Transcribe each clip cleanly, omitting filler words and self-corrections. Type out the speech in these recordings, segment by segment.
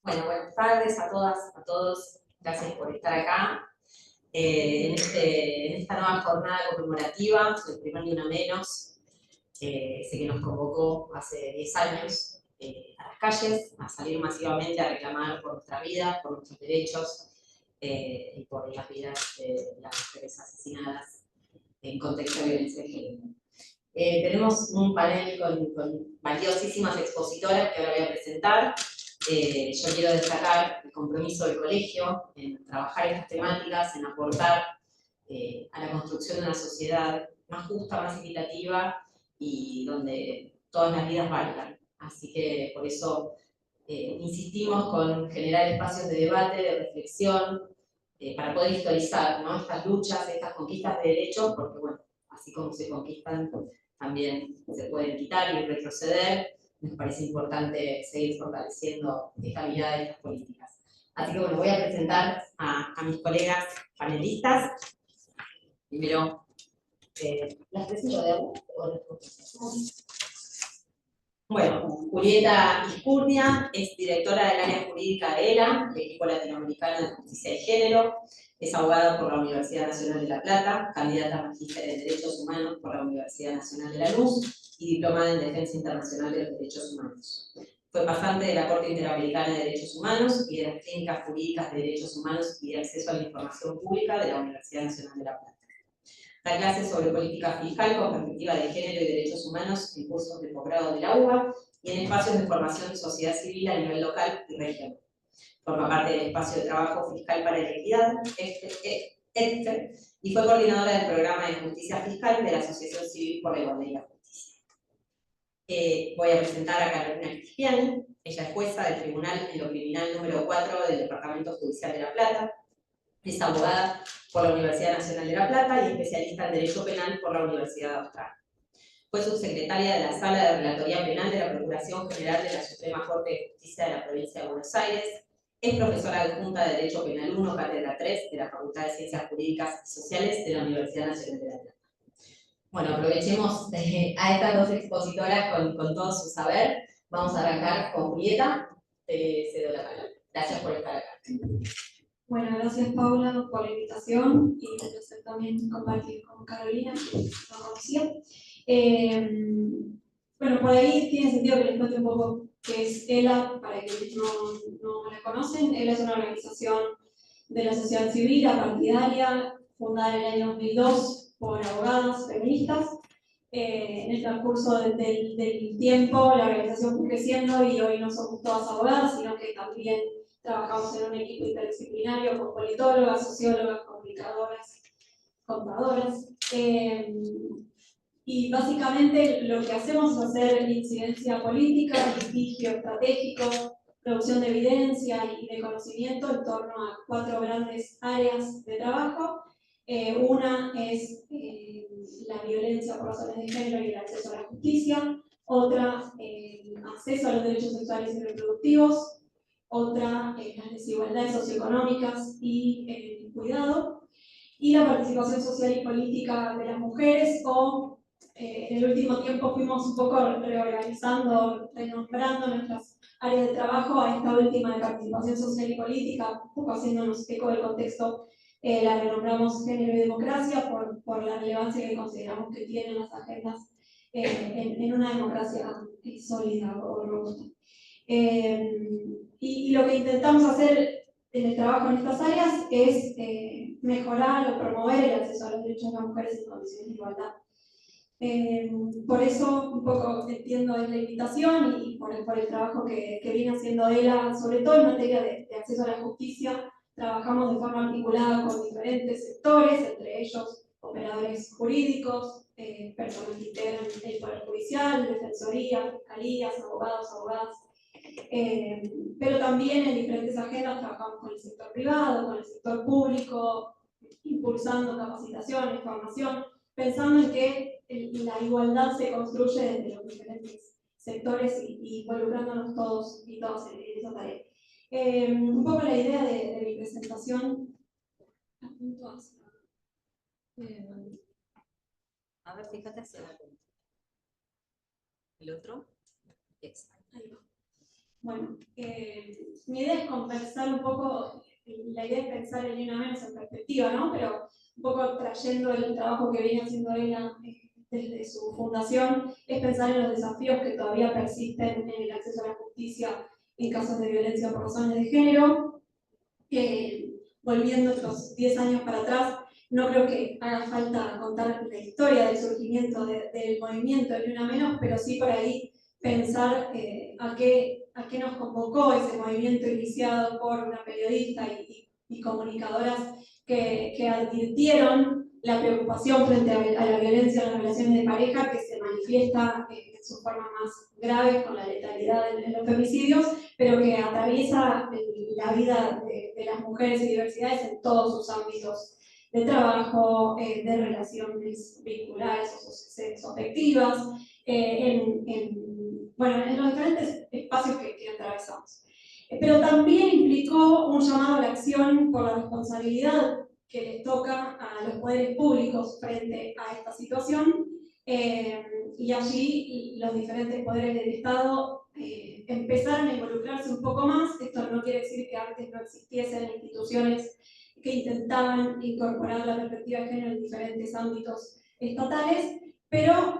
Bueno, buenas tardes a todas, a todos. Gracias por estar acá. En esta nueva jornada conmemorativa del primer Ni Una Menos, sé que nos convocó hace 10 años a las calles, a salir masivamente a reclamar por nuestra vida, por nuestros derechos y por las vidas de las mujeres asesinadas en contexto de violencia de género. Tenemos un panel con valiosísimas expositoras que ahora voy a presentar. Yo quiero destacar el compromiso del colegio en trabajar estas temáticas, en aportar a la construcción de una sociedad más justa, más equitativa y donde todas las vidas valgan. Así que por eso insistimos con generar espacios de debate, de reflexión, para poder historizar, ¿no?, estas luchas, estas conquistas de derechos, porque bueno, así como se conquistan, también se pueden quitar y retroceder. Nos parece importante seguir fortaleciendo esta mirada de estas políticas. Así que bueno, voy a presentar a mis colegas panelistas. Primero, ¿las presento de algo? Bueno, Julieta Izcurdia es directora del área jurídica de ELA, el equipo latinoamericano de justicia de género. Es abogada por la Universidad Nacional de La Plata, candidata a magíster en Derechos Humanos por la Universidad Nacional de La Luz y diplomada en Defensa Internacional de los Derechos Humanos. Fue pasante de la Corte Interamericana de Derechos Humanos y de las Clínicas Jurídicas de Derechos Humanos y de Acceso a la Información Pública de la Universidad Nacional de La Plata. Da clases sobre política fiscal con perspectiva de género y derechos humanos en cursos de posgrado de la UBA y en espacios de formación de sociedad civil a nivel local y regional. Forma parte del espacio de trabajo fiscal para la equidad, EFTE, y fue coordinadora del programa de justicia fiscal de la Asociación Civil por la Igualdad y la Justicia. Voy a presentar a Carolina Cristiani. Ella es jueza del Tribunal en lo Criminal número 4 del Departamento Judicial de La Plata. Es abogada por la Universidad Nacional de La Plata y especialista en Derecho Penal por la Universidad Austral. Fue subsecretaria de la Sala de Relatoría Penal de la Procuración General de la Suprema Corte de Justicia de la Provincia de Buenos Aires. Es profesora adjunta de Derecho Penal 1, Cátedra 3 de la Facultad de Ciencias Jurídicas y Sociales de la Universidad Nacional de La Plata. Bueno, aprovechemos a estas dos expositoras con todo su saber. Vamos a arrancar con Julieta. Te cedo la palabra. Gracias por estar acá. Bueno, gracias Paula por la invitación y un placer también compartir con Carolina, que no conocía. Bueno, por ahí tiene sentido que les cuente un poco qué es ELA, para quienes no la conocen. ELA es una organización de la sociedad civil apartidaria, fundada en el año 2002 por abogadas feministas. En el transcurso del tiempo la organización fue creciendo y hoy no somos todas abogadas, sino que también trabajamos en un equipo interdisciplinario con politólogas, sociólogas, comunicadoras, contadoras. Y básicamente lo que hacemos es hacer incidencia política, litigio estratégico, producción de evidencia y de conocimiento en torno a 4 grandes áreas de trabajo. Una es la violencia por razones de género y el acceso a la justicia. Otra, acceso a los derechos sexuales y reproductivos. Otra, las desigualdades socioeconómicas y el cuidado, y la participación social y política de las mujeres, o en el último tiempo fuimos un poco reorganizando, renombrando nuestras áreas de trabajo a esta última de participación social y política, un poco haciéndonos eco del contexto, la renombramos género y democracia por la relevancia que consideramos que tienen las agendas en una democracia sólida o robusta. Y lo que intentamos hacer en el trabajo en estas áreas es mejorar o promover el acceso a los derechos de las mujeres en condiciones de igualdad. Por eso un poco entiendo la invitación y por el trabajo que viene haciendo ELA, sobre todo en materia de acceso a la justicia. Trabajamos de forma articulada con diferentes sectores, entre ellos operadores jurídicos, personas que integran el Poder Judicial, Defensoría, Fiscalías, abogados, abogadas. Pero también en diferentes agendas trabajamos con el sector privado, con el sector público, impulsando capacitaciones, formación, pensando en que la igualdad se construye desde los diferentes sectores y involucrándonos todos y todas en esa tarea. Un poco la idea de mi presentación. A ver, fíjate hacia la punta. ¿El otro? Exacto. Ahí va. Bueno, mi idea es conversar un poco, la idea es pensar en Ni Una Menos en perspectiva, ¿no? Pero un poco trayendo el trabajo que viene haciendo ella desde su fundación, es pensar en los desafíos que todavía persisten en el acceso a la justicia en casos de violencia por razones de género. Volviendo estos 10 años para atrás, no creo que haga falta contar la historia del surgimiento del movimiento Ni Una Menos, pero sí por ahí pensar a qué nos convocó ese movimiento iniciado por una periodista y comunicadoras que advirtieron la preocupación frente a la violencia en las relaciones de pareja que se manifiesta en sus formas más graves con la letalidad en los femicidios, pero que atraviesa la vida de las mujeres y diversidades en todos sus ámbitos de trabajo, de relaciones vinculares o sexoafectivas, bueno, en los diferentes espacios que atravesamos. Pero también implicó un llamado a la acción por la responsabilidad que les toca a los poderes públicos frente a esta situación, y allí los diferentes poderes del Estado empezaron a involucrarse un poco más. Esto no quiere decir que antes no existiesen instituciones que intentaban incorporar la perspectiva de género en diferentes ámbitos estatales, pero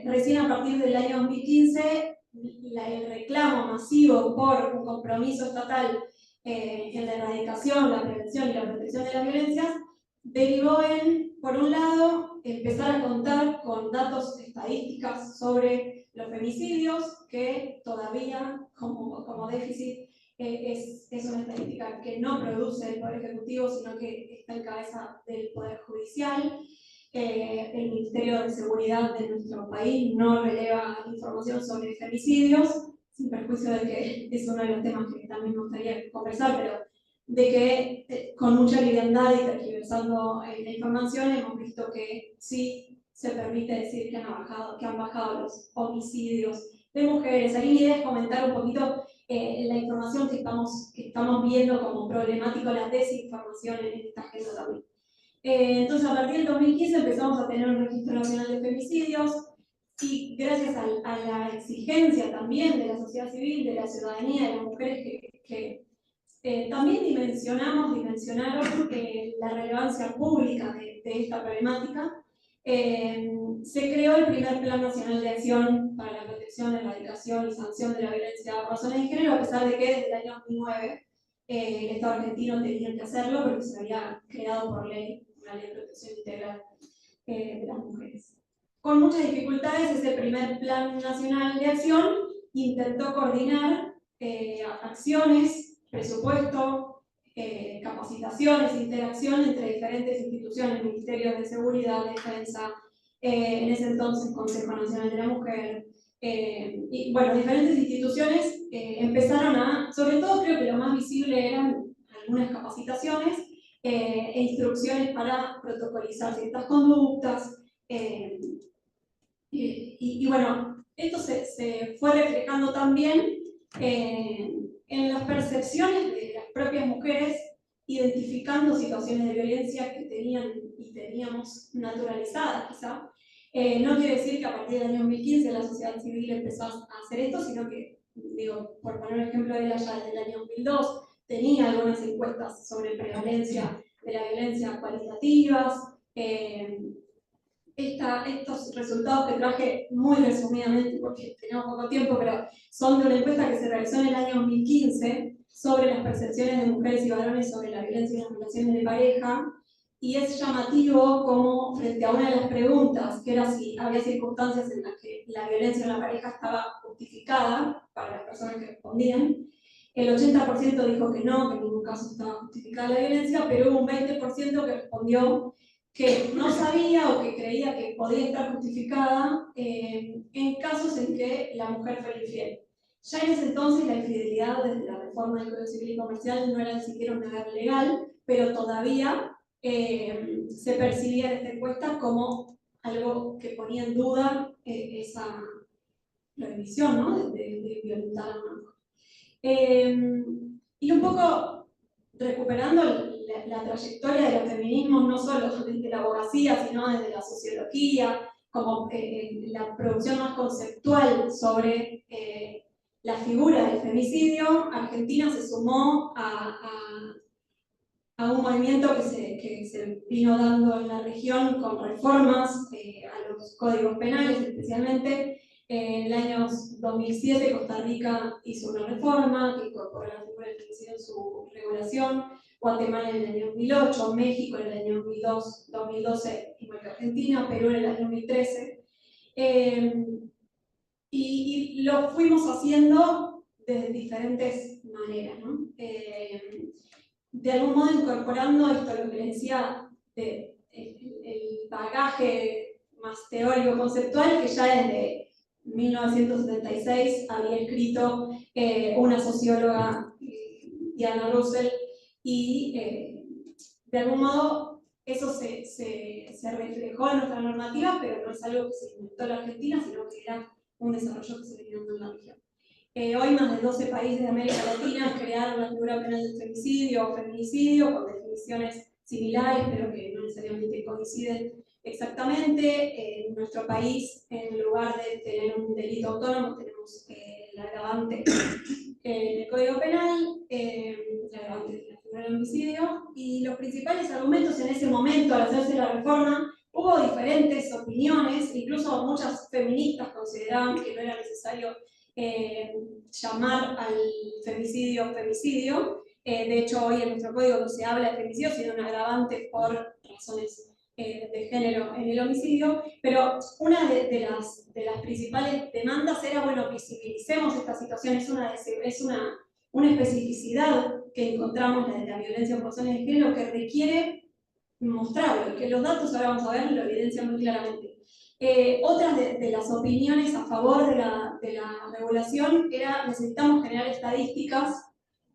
recién a partir del año 2015 el reclamo masivo por un compromiso estatal en la erradicación, la prevención y la protección de las violencias derivó en, por un lado, empezar a contar con datos estadísticas sobre los femicidios, que todavía como déficit es una estadística que no produce el Poder Ejecutivo, sino que está en cabeza del Poder Judicial. El Ministerio de Seguridad de nuestro país no releva información sobre femicidios, sin perjuicio de que es uno de los temas que también me gustaría conversar, pero de que con mucha liviandad y tergiversando la información hemos visto que sí se permite decir que han bajado los homicidios de mujeres. Ahí mi idea es comentar un poquito la información que estamos viendo como problemático, la desinformación en esta agenda también. Entonces, a partir del 2015 empezamos a tener un registro nacional de femicidios y gracias a la exigencia también de la sociedad civil, de la ciudadanía, de las mujeres que también dimensionaron la relevancia pública de esta problemática, se creó el primer Plan Nacional de Acción para la Protección, Erradicación y Sanción de la Violencia por razones de género, a pesar de que desde el año 2009 el Estado argentino tenía que hacerlo porque se había creado por ley una ley de protección integral de las mujeres. Con muchas dificultades, ese primer Plan Nacional de Acción intentó coordinar acciones, presupuesto, capacitaciones, interacción entre diferentes instituciones, ministerios de seguridad, defensa, en ese entonces Consejo Nacional de la Mujer, y bueno, diferentes instituciones empezaron a, sobre todo creo que lo más visible eran algunas capacitaciones e instrucciones para protocolizar ciertas conductas, y bueno, esto se fue reflejando también en las percepciones de las propias mujeres, identificando situaciones de violencia que tenían y teníamos naturalizadas quizá. No quiere decir que a partir del año 2015 la sociedad civil empezó a hacer esto, sino que, digo, por poner un ejemplo, ella ya desde el año 2002 tenía algunas encuestas sobre prevalencia de la violencia cualitativas. Estos resultados que traje muy resumidamente, porque tenemos poco tiempo, pero son de una encuesta que se realizó en el año 2015 sobre las percepciones de mujeres y varones sobre la violencia en las relaciones de pareja, y es llamativo como frente a una de las preguntas, que era si había circunstancias en las que la violencia en la pareja estaba justificada para las personas que respondían, el 80% dijo que no, que en ningún caso estaba justificada la violencia, pero hubo un 20% que respondió que no sabía o que creía que podía estar justificada en casos en que la mujer fue infiel. Ya en ese entonces la infidelidad desde la reforma del Código Civil y Comercial no era ni siquiera un deber legal, pero todavía se percibía en esta encuesta como algo que ponía en duda esa prohibición, ¿no? de violentar a una mujer. Y un poco recuperando la trayectoria de los feminismos, no solo desde la abogacía, sino desde la sociología, como la producción más conceptual sobre la figura del femicidio, Argentina se sumó a un movimiento que se vino dando en la región con reformas a los códigos penales especialmente. En el año 2007 Costa Rica hizo una reforma que incorporó la figura del femicidio en su regulación, Guatemala en el año 2008, México en el año 2012, igual que Argentina, Perú en el año 2013. Y lo fuimos haciendo de diferentes maneras, ¿no? De algún modo incorporando esto, lo que les decía, el bagaje más teórico conceptual que ya desde 1976 había escrito una socióloga, Diana Russell, y de algún modo eso se reflejó en nuestra normativa, pero no es algo que se inventó en la Argentina, sino que era un desarrollo que se venía dando en la región. Hoy más de 12 países de América Latina crearon la figura penal del femicidio o feminicidio con definiciones similares, pero que no necesariamente coinciden exactamente. En nuestro país, en lugar de tener un delito autónomo, tenemos el agravante en el Código Penal, el agravante de la figura del homicidio, y los principales argumentos en ese momento al hacerse la reforma. Hubo diferentes opiniones, incluso muchas feministas consideraban que no era necesario llamar al femicidio femicidio. De hecho, hoy en nuestro código no se habla de femicidio, sino un agravante por razones de género en el homicidio. Pero una de las principales demandas era, bueno, visibilicemos esta situación, es una especificidad que encontramos de la violencia por razones de género que requiere mostrarlo, y que los datos, ahora vamos a ver, lo evidencian muy claramente. Otras de las opiniones a favor de la regulación era necesitamos generar estadísticas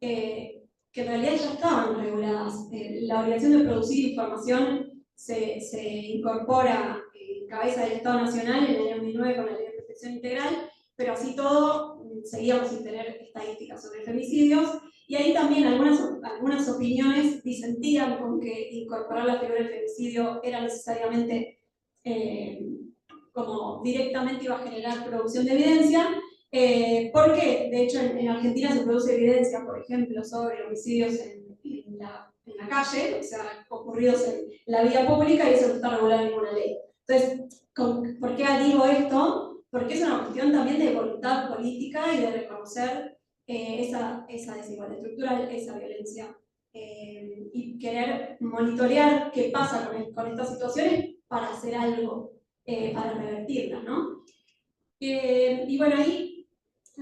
que en realidad ya estaban reguladas. La obligación de producir información se incorpora en cabeza del Estado Nacional en el año 2009 con la Ley de Protección Integral, pero así todo seguíamos sin tener estadísticas sobre femicidios. Y ahí también algunas opiniones disentían con que incorporar la figura del femicidio era necesariamente como directamente iba a generar producción de evidencia, porque de hecho en Argentina se produce evidencia, por ejemplo, sobre homicidios en la calle, o sea, ocurridos en la vía pública, y eso no está regulado en ninguna ley. Entonces, ¿por qué digo esto? Porque es una cuestión también de voluntad política y de reconocer esa desigualdad estructural, esa violencia, y querer monitorear qué pasa con estas situaciones para hacer algo, para revertirlas, ¿no? Y bueno, ahí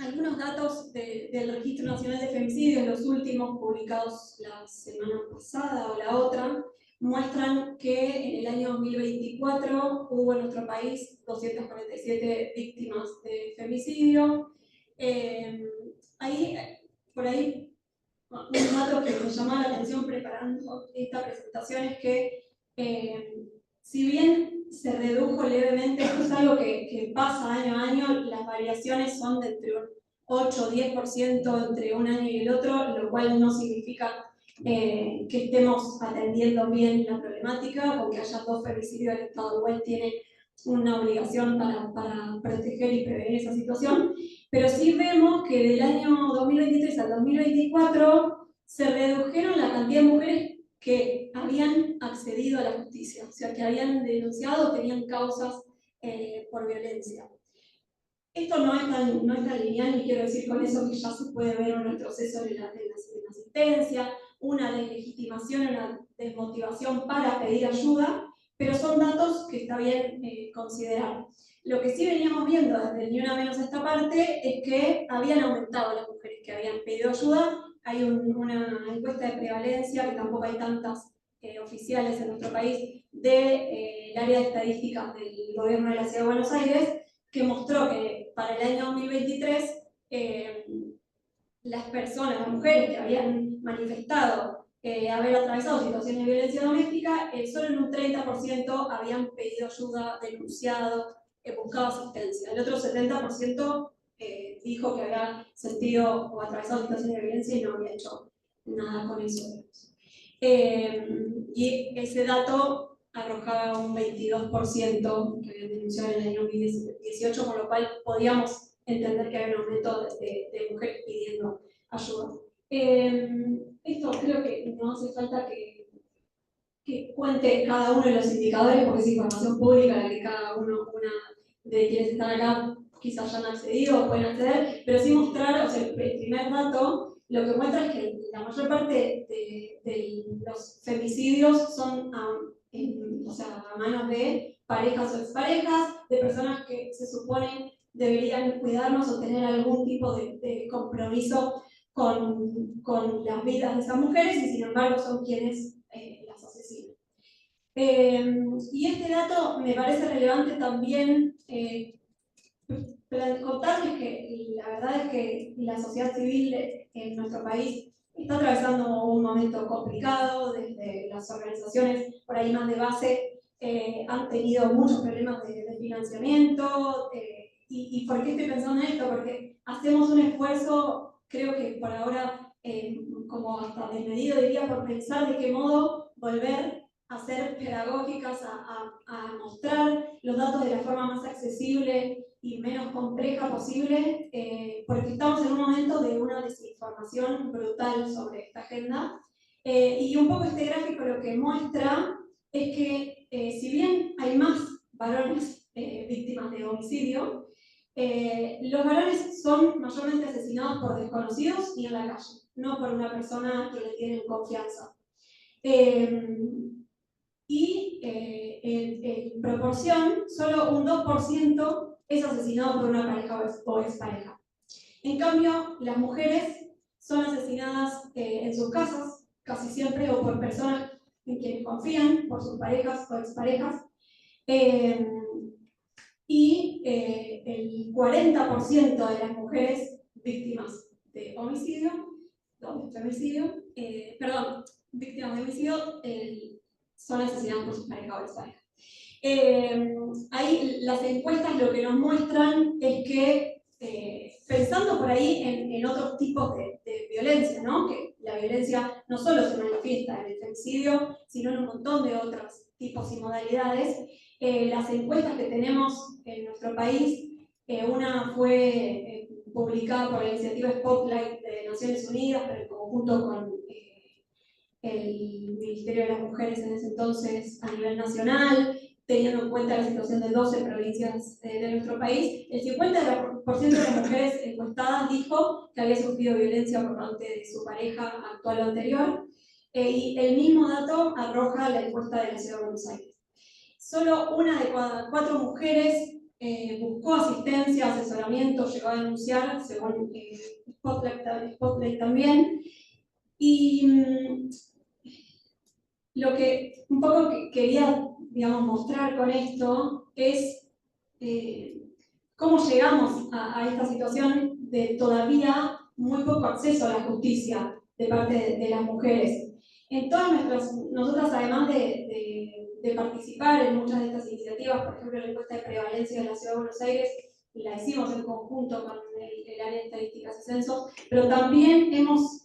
algunos datos del Registro Nacional de Femicidios, los últimos publicados la semana pasada o la otra, muestran que en el año 2024 hubo en nuestro país 247 víctimas de femicidio. Por ahí, un dato que me llamó la atención preparando esta presentación es que, si bien se redujo levemente, esto es algo que pasa año a año, las variaciones son de entre un 8 o 10% entre un año y el otro, lo cual no significa que estemos atendiendo bien la problemática, porque haya 2 femicidios, el Estado igual tiene una obligación para proteger y prevenir esa situación. Pero sí vemos que del año 2023 al 2024 se redujeron la cantidad de mujeres que habían accedido a la justicia, o sea, que habían denunciado o tenían causas por violencia. Esto no es tan lineal, y quiero decir con eso que ya se puede ver un retroceso en la asistencia, una deslegitimación, una desmotivación para pedir ayuda, pero son datos que está bien considerar. Lo que sí veníamos viendo desde Ni Una Menos esta parte es que habían aumentado las mujeres que habían pedido ayuda. Hay una encuesta de prevalencia, que tampoco hay tantas oficiales en nuestro país, del área de estadísticas del gobierno de la Ciudad de Buenos Aires, que mostró que para el año 2023 las personas, las mujeres que habían manifestado haber atravesado situaciones de violencia doméstica, solo en un 30% habían pedido ayuda, denunciado, buscado asistencia. El otro 70% dijo que había sentido o atravesado situaciones de violencia y no había hecho nada con eso. Y ese dato arrojaba un 22% que habían denunciado en el año 2018, con lo cual podíamos entender que hay un aumento de mujeres pidiendo ayuda. Esto creo que no hace falta que cuente cada uno de los indicadores, porque es información pública a la que cada uno, una de quienes están acá, quizás ya han accedido o pueden acceder, pero sí mostrar, o sea, el primer dato, lo que muestra es que la mayor parte de los femicidios son o sea, a manos de parejas o exparejas, de personas que se supone deberían cuidarnos o tener algún tipo de compromiso con las vidas de esas mujeres, y sin embargo son quienes las asesinan. Y este dato me parece relevante también contarles que la verdad es que la sociedad civil en nuestro país está atravesando un momento complicado. Desde las organizaciones por ahí más de base han tenido muchos problemas de financiamiento. ¿Y por qué estoy pensando en esto? Porque hacemos un esfuerzo, creo que por ahora, como hasta desmedido diría, por pensar de qué modo volver a ser pedagógicas, a mostrar los datos de la forma más accesible y menos compleja posible, porque estamos en un momento de una desinformación brutal sobre esta agenda. Y un poco este gráfico lo que muestra es que si bien hay más varones víctimas de homicidio, los varones son mayormente asesinados por desconocidos y en la calle, no por una persona que le tienen confianza. Y en proporción, solo un 2% es asesinado por una pareja o expareja. En cambio, las mujeres son asesinadas en sus casas, casi siempre, o por personas en quienes confían, por sus parejas o exparejas. Y el 40% de las mujeres víctimas de homicidio, víctimas de homicidio, son asesinadas por sus parejas o exparejas. Ahí las encuestas lo que nos muestran es que, pensando por ahí en otros tipos de violencia, ¿no? Que la violencia no solo se manifiesta en el femicidio, sino en un montón de otros tipos y modalidades. Las encuestas que tenemos en nuestro país, una fue publicada por la iniciativa Spotlight de Naciones Unidas, pero en conjunto con el Ministerio de las Mujeres en ese entonces a nivel nacional, teniendo en cuenta la situación de 12 provincias de nuestro país. El 50% de las mujeres encuestadas dijo que había sufrido violencia por parte de su pareja actual o anterior, y el mismo dato arroja la encuesta de la Ciudad de Buenos Aires. Solo una de cada 4 mujeres buscó asistencia, asesoramiento, llegó a denunciar, según Spotlight también. Y lo que un poco quería, digamos, mostrar con esto es cómo llegamos a esta situación de todavía muy poco acceso a la justicia de parte de las mujeres. En todas nosotras, además de participar en muchas de estas iniciativas, por ejemplo la encuesta de prevalencia de la Ciudad de Buenos Aires, la hicimos en conjunto con el área de estadísticas y censos, pero también hemos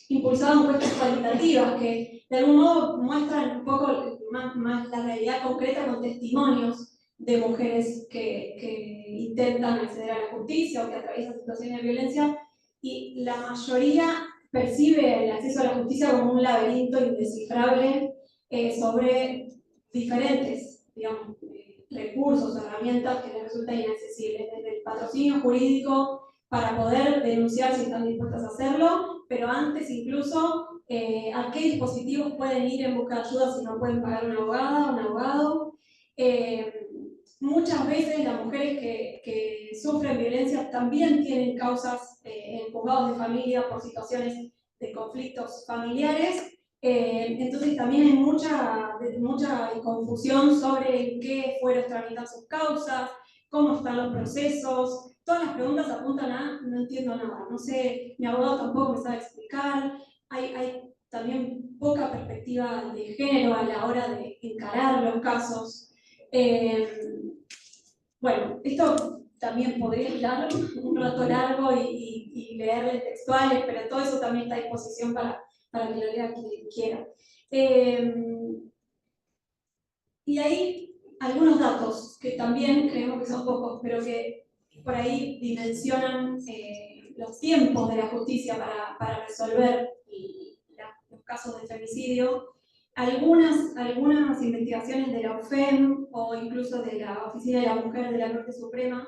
impulsado encuestas cualitativas que de algún modo muestran un poco más la realidad concreta, con testimonios de mujeres que intentan acceder a la justicia o que atraviesan situaciones de violencia, y la mayoría percibe el acceso a la justicia como un laberinto indescifrable sobre diferentes, digamos, recursos, herramientas que les resultan inaccesibles, desde el patrocinio jurídico para poder denunciar si están dispuestas a hacerlo, pero antes incluso a qué dispositivos pueden ir en busca de ayuda si no pueden pagar una abogada, un abogado. Muchas veces las mujeres que sufren violencia también tienen causas en juzgados de familia por situaciones de conflictos familiares. Entonces también hay mucha confusión sobre en qué fueron tramitadas sus causas, cómo están los procesos. Todas las preguntas apuntan a no entiendo nada, no sé, mi abogado tampoco me sabe explicar. Hay también poca perspectiva de género a la hora de encarar los casos. Bueno, esto también podría hablar un rato largo y leerles textuales, pero todo eso también está a disposición para que lo lea quien quiera. Y ahí algunos datos que también creemos que son pocos, pero que por ahí dimensionan los tiempos de la justicia para resolver los casos de femicidio. Algunas investigaciones de la OFEM o incluso de la Oficina de la Mujer de la Corte Suprema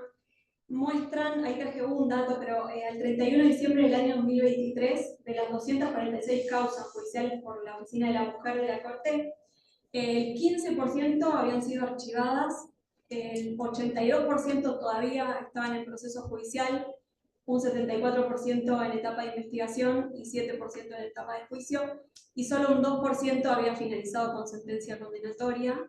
muestran, ahí traje un dato, pero al 31 de diciembre del año 2023, de las 246 causas judiciales por la Oficina de la Mujer de la Corte, el 15% habían sido archivadas, el 82% todavía estaban en proceso judicial, un 74% en etapa de investigación y 7% en etapa de juicio, y solo un 2% había finalizado con sentencia condenatoria.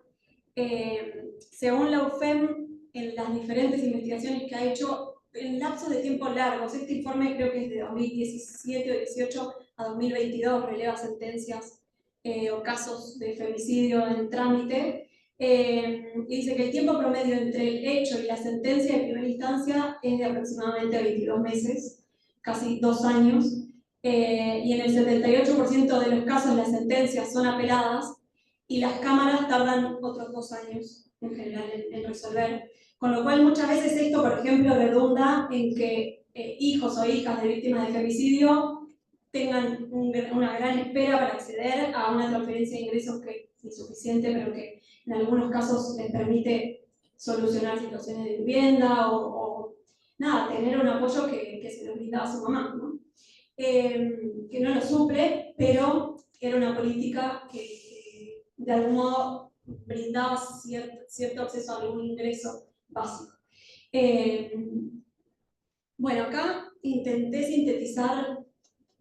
Según la UFEM, en las diferentes investigaciones que ha hecho en lapsos de tiempo largos, este informe creo que es de 2017 o 2018 a 2022, releva sentencias o casos de femicidio en trámite, y dice que el tiempo promedio entre el hecho y la sentencia de primera instancia es de aproximadamente 22 meses, casi 2 años, y en el 78% de los casos las sentencias son apeladas y las cámaras tardan otros 2 años en general en resolver. Con lo cual muchas veces esto, por ejemplo, redunda en que hijos o hijas de víctimas de femicidio tengan una gran espera para acceder a una transferencia de ingresos que es insuficiente, pero que en algunos casos les permite solucionar situaciones de vivienda o nada, tener un apoyo que se les brindaba a su mamá, ¿no? Que no lo suple, pero era una política que de algún modo brindaba cierto acceso a algún ingreso básico. Bueno, acá intenté sintetizar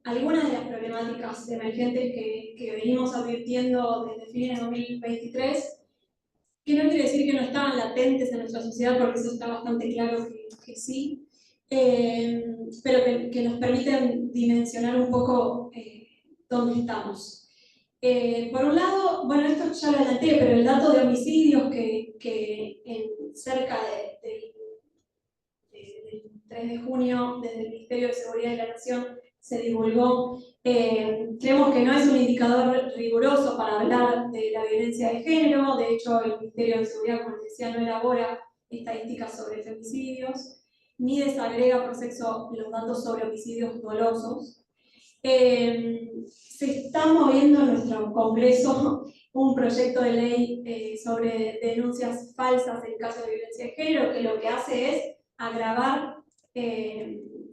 algunas de las problemáticas emergentes que venimos advirtiendo desde fines de 2023, que no quiere decir que no estaban latentes en nuestra sociedad, porque eso está bastante claro que sí, pero que nos permiten dimensionar un poco dónde estamos. Por un lado, bueno, esto ya lo adelanté, pero el dato de homicidios que en cerca del 3 de junio, desde el Ministerio de Seguridad de la Nación, se divulgó, creemos que no es un indicador riguroso para hablar de la violencia de género. De hecho, el Ministerio de Seguridad, como les decía, no elabora estadísticas sobre femicidios, ni desagrega por sexo los datos sobre homicidios dolosos. Se está moviendo en nuestro Congreso un proyecto de ley sobre denuncias falsas en caso de violencia de género, que lo que hace es agravar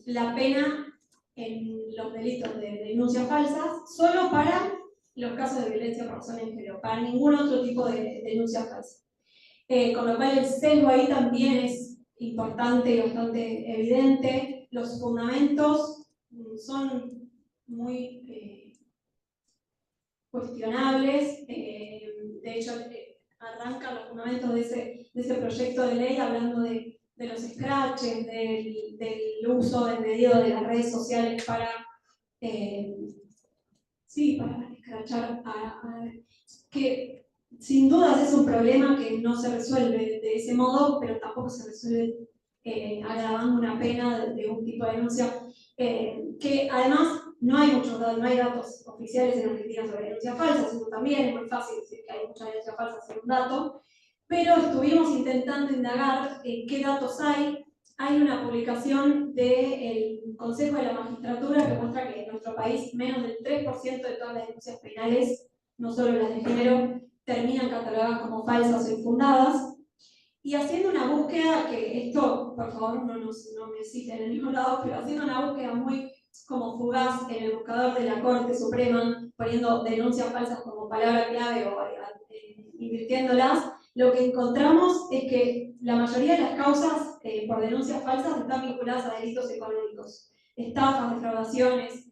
la pena en los delitos de denuncias falsas solo para los casos de violencia por razón de género, para ningún otro tipo de denuncia falsa. Con lo cual el sesgo ahí también es importante y bastante evidente. Los fundamentos son muy cuestionables. De hecho, arrancan los fundamentos de ese proyecto de ley hablando de los scratches, del uso desmedido de las redes sociales para escrachar que sin dudas es un problema que no se resuelve de ese modo, pero tampoco se resuelve agravando una pena de un tipo de denuncia, que además no hay muchos datos, no hay datos oficiales en Argentina sobre denuncias falsas, eso también es muy fácil decir que hay muchas denuncias falsas en un dato, pero estuvimos intentando indagar qué datos hay. Hay una publicación del Consejo de la Magistratura que muestra que en nuestro país menos del 3% de todas las denuncias penales, no solo las de género, terminan catalogadas como falsas o infundadas. Y haciendo una búsqueda, que esto, por favor, no me citen en ningún lado, pero haciendo una búsqueda muy como fugaz en el buscador de la Corte Suprema, poniendo denuncias falsas como palabra clave o invirtiéndolas, lo que encontramos es que la mayoría de las causas por denuncias falsas están vinculadas a delitos económicos, estafas, defraudaciones,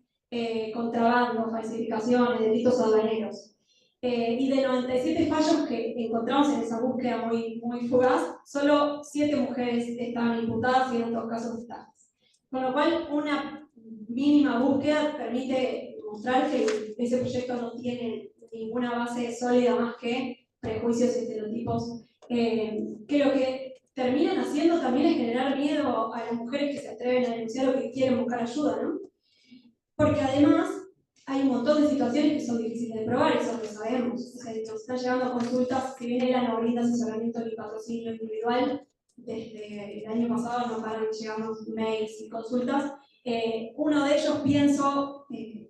contrabando, falsificaciones, delitos aduaneros. Y de 97 fallos que encontramos en esa búsqueda muy fugaz, solo 7 mujeres estaban imputadas y en otros casos estafas. Con lo cual, una mínima búsqueda permite mostrar que ese proyecto no tiene ninguna base sólida más que prejuicios y estereotipos, que lo que terminan haciendo también es generar miedo a las mujeres que se atreven a denunciar o que quieren buscar ayuda, ¿no? Porque además hay un montón de situaciones que son difíciles de probar, eso lo sabemos. O sea, nos están llegando consultas, si bien ella no brinda asesoramiento ni patrocinio individual, desde el año pasado no paran de llegarnos mails y consultas. Uno de ellos, pienso,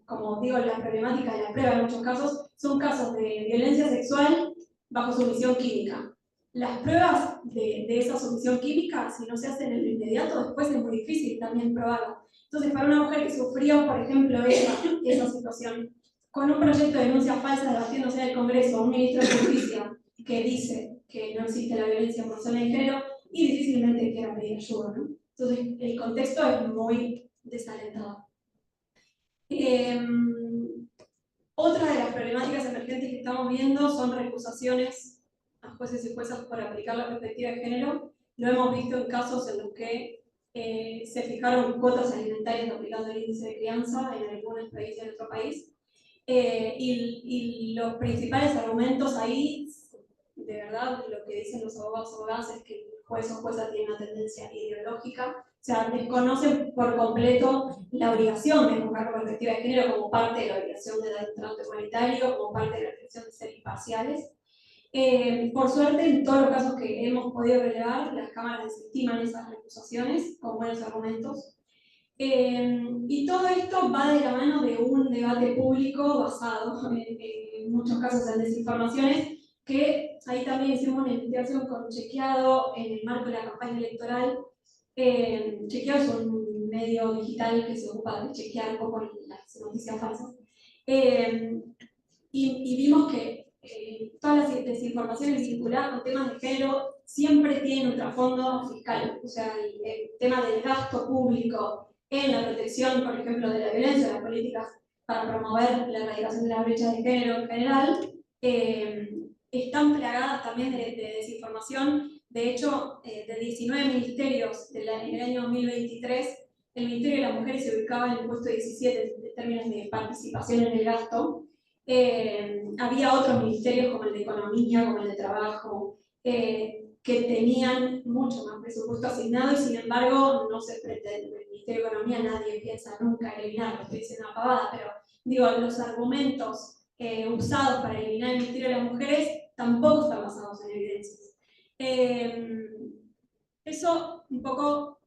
como digo, la problemática de la prueba en muchos casos, son casos de violencia sexual bajo sumisión química. Las pruebas de esa sumisión química, si no se hacen en lo inmediato, después es muy difícil también probarlo. Entonces, para una mujer que sufrió, por ejemplo, esa situación, con un proyecto de denuncia falsa debatiéndose en el Congreso, un ministro de Justicia que dice que no existe la violencia por razón de género, y difícilmente quiera pedir ayuda, ¿no? Entonces, el contexto es muy desalentador. Otra de las problemáticas emergentes que estamos viendo son recusaciones a jueces y juezas por aplicar la perspectiva de género. Lo hemos visto en casos en los que se fijaron cuotas alimentarias aplicando el índice de crianza en algunas provincias de nuestro país. Y los principales argumentos ahí, de verdad, lo que dicen los abogados o abogadas es que el juez o jueza tiene una tendencia ideológica, o sea, desconocen por completo la obligación de juzgar con perspectiva de género como parte de la obligación de dar un trato igualitario, como parte de la obligación de ser imparciales. Por suerte, en todos los casos que hemos podido relevar, las cámaras desestiman esas recusaciones con buenos argumentos. Y todo esto va de la mano de un debate público basado en muchos casos en desinformaciones, que ahí también hicimos una investigación con Chequeado en el marco de la campaña electoral. Chequeado es un medio digital que se ocupa de chequear un poco las noticias falsas. Y vimos que todas las desinformaciones vinculadas con temas de género siempre tienen un trasfondo fiscal. O sea, el tema del gasto público en la protección, por ejemplo, de la violencia, de las políticas para promover la erradicación de la brecha de género en general, están plagadas también de desinformación. De hecho, de 19 ministerios en el año 2023, el Ministerio de las Mujeres se ubicaba en el puesto 17 en términos de participación en el gasto. Había otros ministerios como el de Economía, como el de Trabajo, que tenían mucho más presupuesto asignado y sin embargo no se pretende. El Ministerio de Economía nadie piensa nunca eliminarlo, estoy diciendo una pavada, pero digo, los argumentos usados para eliminar el Ministerio de las Mujeres tampoco están basados en evidencias. Eso un poco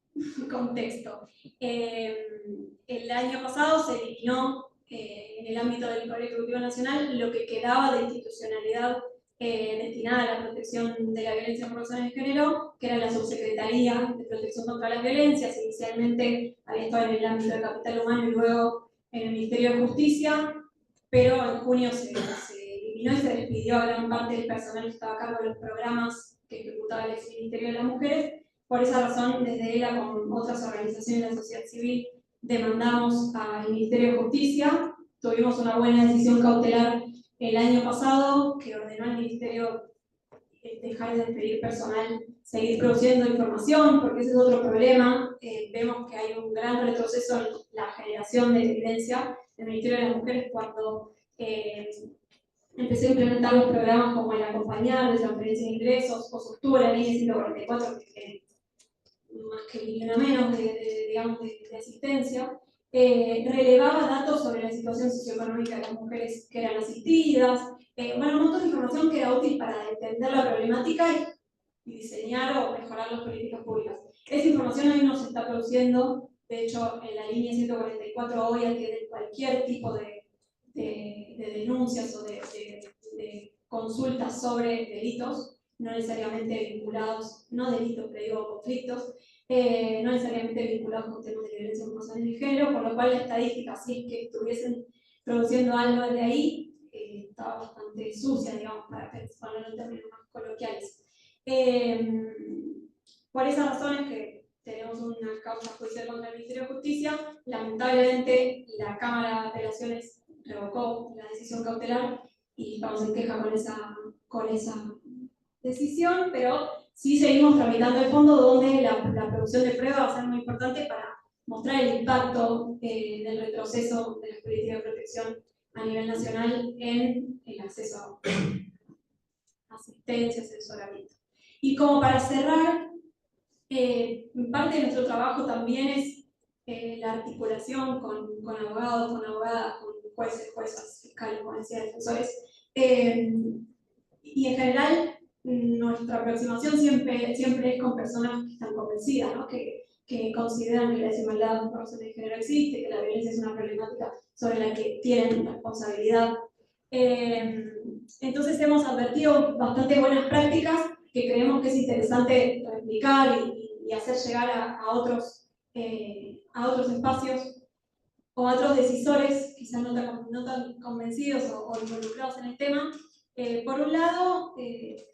contexto. El año pasado se eliminó en el ámbito del Poder Ejecutivo Nacional lo que quedaba de institucionalidad destinada a la protección de la violencia por razones de género, que era la Subsecretaría de Protección contra las Violencias. Inicialmente había estado en el ámbito de Capital Humano y luego en el Ministerio de Justicia, pero en junio se eliminó y se despidió a gran parte del personal que estaba a cargo de los programas que ejecutaba el Ministerio de las Mujeres. Por esa razón, desde ELA, con otras organizaciones de la sociedad civil, demandamos al Ministerio de Justicia. Tuvimos una buena decisión cautelar el año pasado que ordenó al Ministerio dejar de despedir personal, seguir produciendo información, porque ese es otro problema. Vemos que hay un gran retroceso en la generación de evidencia del Ministerio de las Mujeres cuando empecé a implementar los programas como el Acompañar, de transferencia de ingresos, o sostuvo la línea 144, que más que ni una menos digamos, de asistencia, relevaba datos sobre la situación socioeconómica de las mujeres que eran asistidas, bueno, un montón de información que era útil para entender la problemática y diseñar o mejorar las políticas públicas. Esa información hoy no se está produciendo, de hecho, en la línea 144 hoy atienden cualquier tipo de denuncias o de consultas sobre delitos, no necesariamente vinculados, no delitos, pero digo conflictos, no necesariamente vinculados con temas de violencia por razones de género, por lo cual la estadística, si es que estuviesen produciendo algo de ahí, estaba bastante sucia, digamos, para ponerlo en términos más coloquiales. Por esas razones que tenemos una causa judicial contra el Ministerio de Justicia, lamentablemente la Cámara de Apelaciones revocó la decisión cautelar y estamos en queja con esa decisión, pero sí seguimos tramitando el fondo donde la producción de pruebas va a ser muy importante para mostrar el impacto del retroceso de las políticas de protección a nivel nacional en el acceso a asistencia, asesoramiento. Y como para cerrar, parte de nuestro trabajo también es la articulación con abogados, con abogadas, con jueces, juezas, fiscales, como decía, defensores, y en general nuestra aproximación siempre es con personas que están convencidas, ¿no? que consideran que la desigualdad por razones de género existe, que la violencia es una problemática sobre la que tienen responsabilidad. Entonces hemos advertido bastante buenas prácticas que creemos que es interesante replicar y hacer llegar a otros espacios o a otros decisores, quizás no tan convencidos o involucrados en el tema. Por un lado,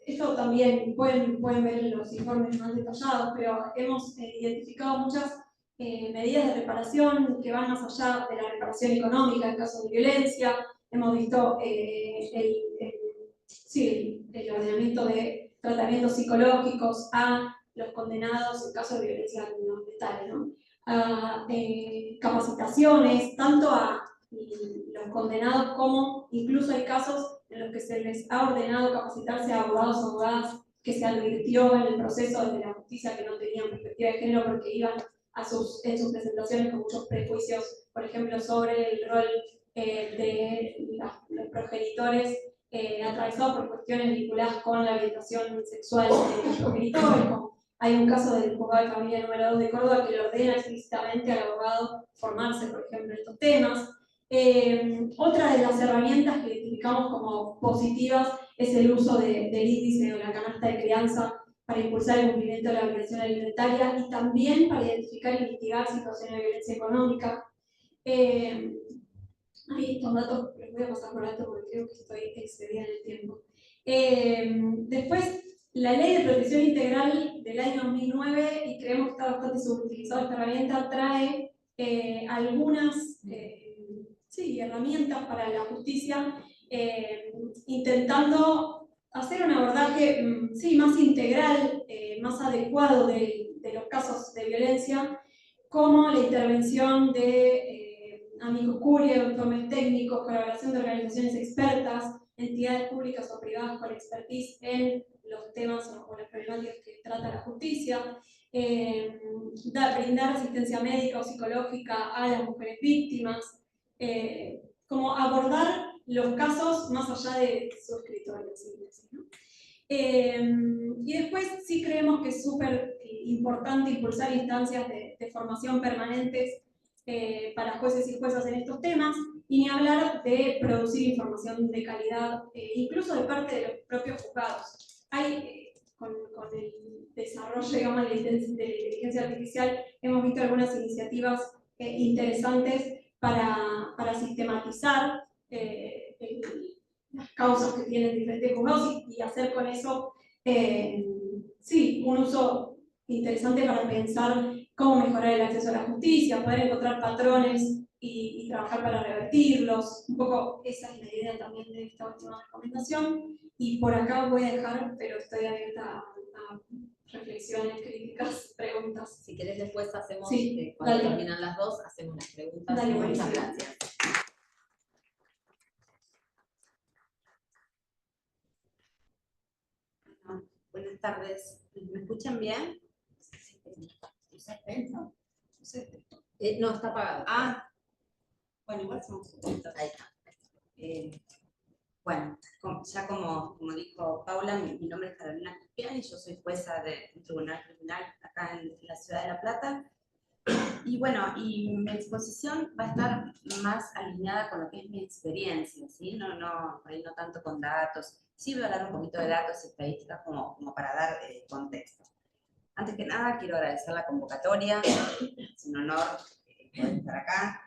esto también pueden ver en los informes más detallados, pero hemos identificado muchas medidas de reparación que van más allá de la reparación económica en caso de violencia. Hemos visto el ordenamiento de tratamientos psicológicos a los condenados en caso de violencia mental, ¿no? Capacitaciones, tanto a los condenados como incluso hay casos en los que se les ha ordenado capacitarse a abogados o abogadas que se advirtió en el proceso desde la justicia que no tenían perspectiva de género porque iban en sus presentaciones con muchos prejuicios, por ejemplo, sobre el rol de los progenitores atravesados por cuestiones vinculadas con la orientación sexual de los progenitores. Hay un caso del juzgado de familia número 2 de Córdoba que le ordena explícitamente al abogado formarse, por ejemplo, en estos temas. Otra de las herramientas que identificamos como positivas es el uso del índice o la canasta de crianza para impulsar el cumplimiento de la obligación alimentaria y también para identificar y mitigar situaciones de violencia económica. Estos datos los voy a pasar por alto porque creo que estoy excedida en el tiempo. Después, la Ley de Protección Integral del año 2009, y creemos que está bastante subutilizada esta herramienta, trae algunas herramientas para la justicia, intentando hacer un abordaje más integral, más adecuado de los casos de violencia, como la intervención de amicus curiae, informes técnicos, colaboración de organizaciones expertas, entidades públicas o privadas con expertise en los temas o las problemáticas que trata la justicia, brindar asistencia médica o psicológica a las mujeres víctimas, como abordar los casos más allá de su escritorio, ¿no? Y después sí creemos que es súper importante impulsar instancias de formación permanentes para jueces y juezas en estos temas, y ni hablar de producir información de calidad, incluso de parte de los propios juzgados. Hay, con el desarrollo, digamos, de la inteligencia artificial, hemos visto algunas iniciativas interesantes para sistematizar las causas que tienen diferentes juzgados y hacer con eso, un uso interesante para pensar cómo mejorar el acceso a la justicia, poder encontrar patrones y trabajar para revertirlos. Un poco esa es la idea también de esta última recomendación. Y por acá voy a dejar, pero estoy abierta a reflexiones, críticas, preguntas. Si querés después hacemos, sí, cuando terminan las dos, hacemos las preguntas. Dale, muchas gracias. Buenas tardes. ¿Me escuchan bien? No, está apagado. Bueno, igual somos poquitos. Ahí está. Bueno, ya como dijo Paula, mi nombre es Carolina Cristiani y yo soy jueza de un tribunal criminal acá en la ciudad de La Plata. Y bueno, y mi exposición va a estar más alineada con lo que es mi experiencia, ¿sí? No tanto con datos. Sí voy a hablar un poquito de datos y estadísticas como para dar contexto. Antes que nada, quiero agradecer la convocatoria. Es un honor poder estar acá,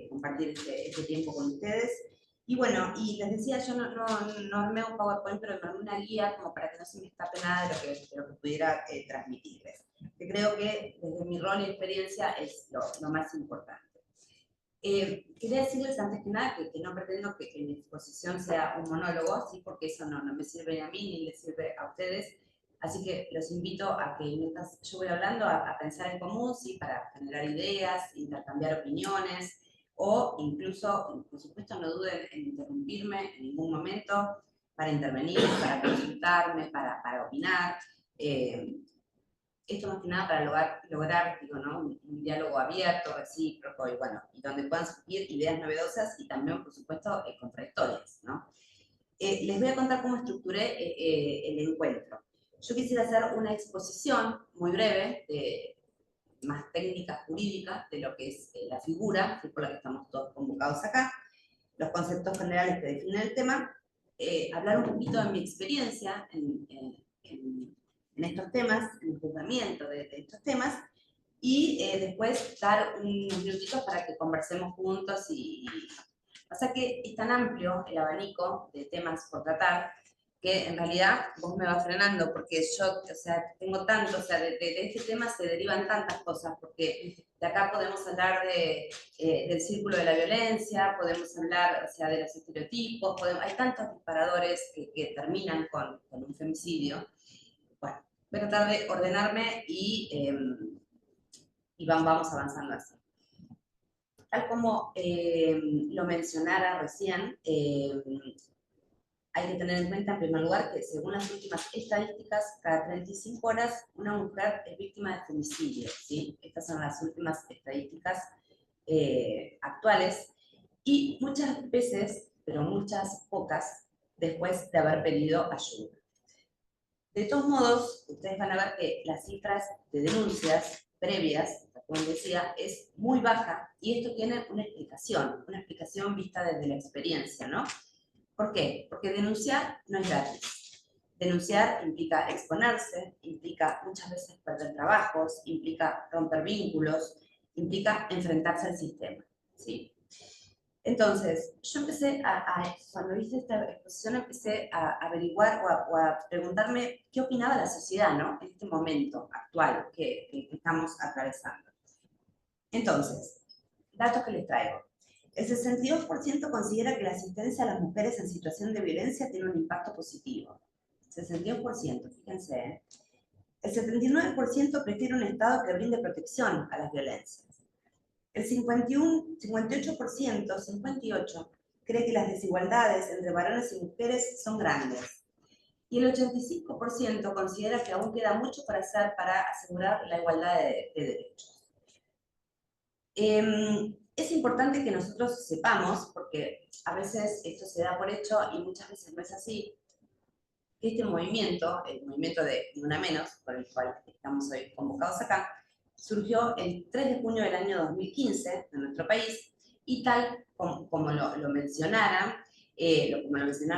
compartir este tiempo con ustedes. Y bueno, y les decía, yo no armé un PowerPoint, pero me armé una guía como para que no se me escape nada de lo que pudiera transmitirles. Que creo que desde mi rol y experiencia es lo más importante. Quería decirles antes que nada que no pretendo que mi exposición sea un monólogo, ¿sí? Porque eso no me sirve a mí ni le sirve a ustedes. Así que los invito a que mientras yo voy hablando a pensar en común, ¿sí? Para generar ideas, intercambiar opiniones, o incluso, por supuesto, no duden en interrumpirme en ningún momento para intervenir, para consultarme, para opinar. Esto más que nada para lograr un diálogo abierto, recíproco, y donde puedan surgir ideas novedosas y también, por supuesto, contradictorias, ¿no? les voy a contar cómo estructuré el encuentro. Yo quisiera hacer una exposición muy breve, más técnica jurídica, de lo que es la figura, que es por la que estamos todos convocados acá, los conceptos generales que definen el tema, hablar un poquito de mi experiencia en estos temas, en el juzgamiento de estos temas, y después dar unos minutitos para que conversemos juntos. O sea que es tan amplio el abanico de temas por tratar, que en realidad vos me vas frenando, porque yo, o sea, tengo tanto, o sea, de este tema se derivan tantas cosas, porque de acá podemos hablar del círculo de la violencia, podemos hablar, o sea, de los estereotipos, hay tantos disparadores que terminan con un femicidio. Bueno, voy a tratar de ordenarme y vamos avanzando así. Tal como lo mencionara recién, hay que tener en cuenta, en primer lugar, que según las últimas estadísticas, cada 35 horas una mujer es víctima de femicidio, ¿sí? Estas son las últimas estadísticas actuales, y muchas veces, pero muchas pocas, después de haber pedido ayuda. De todos modos, ustedes van a ver que las cifras de denuncias previas, como decía, es muy baja, y esto tiene una explicación vista desde la experiencia, ¿no? ¿Por qué? Porque denunciar no es gratis. Denunciar implica exponerse, implica muchas veces perder trabajos, implica romper vínculos, implica enfrentarse al sistema, ¿sí? Entonces, yo empecé cuando hice esta exposición, empecé a averiguar o a preguntarme qué opinaba la sociedad, ¿no? En este momento actual que estamos atravesando. Entonces, datos que les traigo. El 62% considera que la asistencia a las mujeres en situación de violencia tiene un impacto positivo. 62%, fíjense, ¿eh? El 79% prefiere un Estado que brinde protección a las violencias. El 58%, cree que las desigualdades entre varones y mujeres son grandes. Y el 85% considera que aún queda mucho para hacer para asegurar la igualdad de derechos. Es importante que nosotros sepamos, porque a veces esto se da por hecho y muchas veces no es así, que este movimiento, el movimiento de Ni Una Menos, por el cual estamos hoy convocados acá, surgió el 3 de junio del año 2015 en nuestro país, y tal como lo mencionara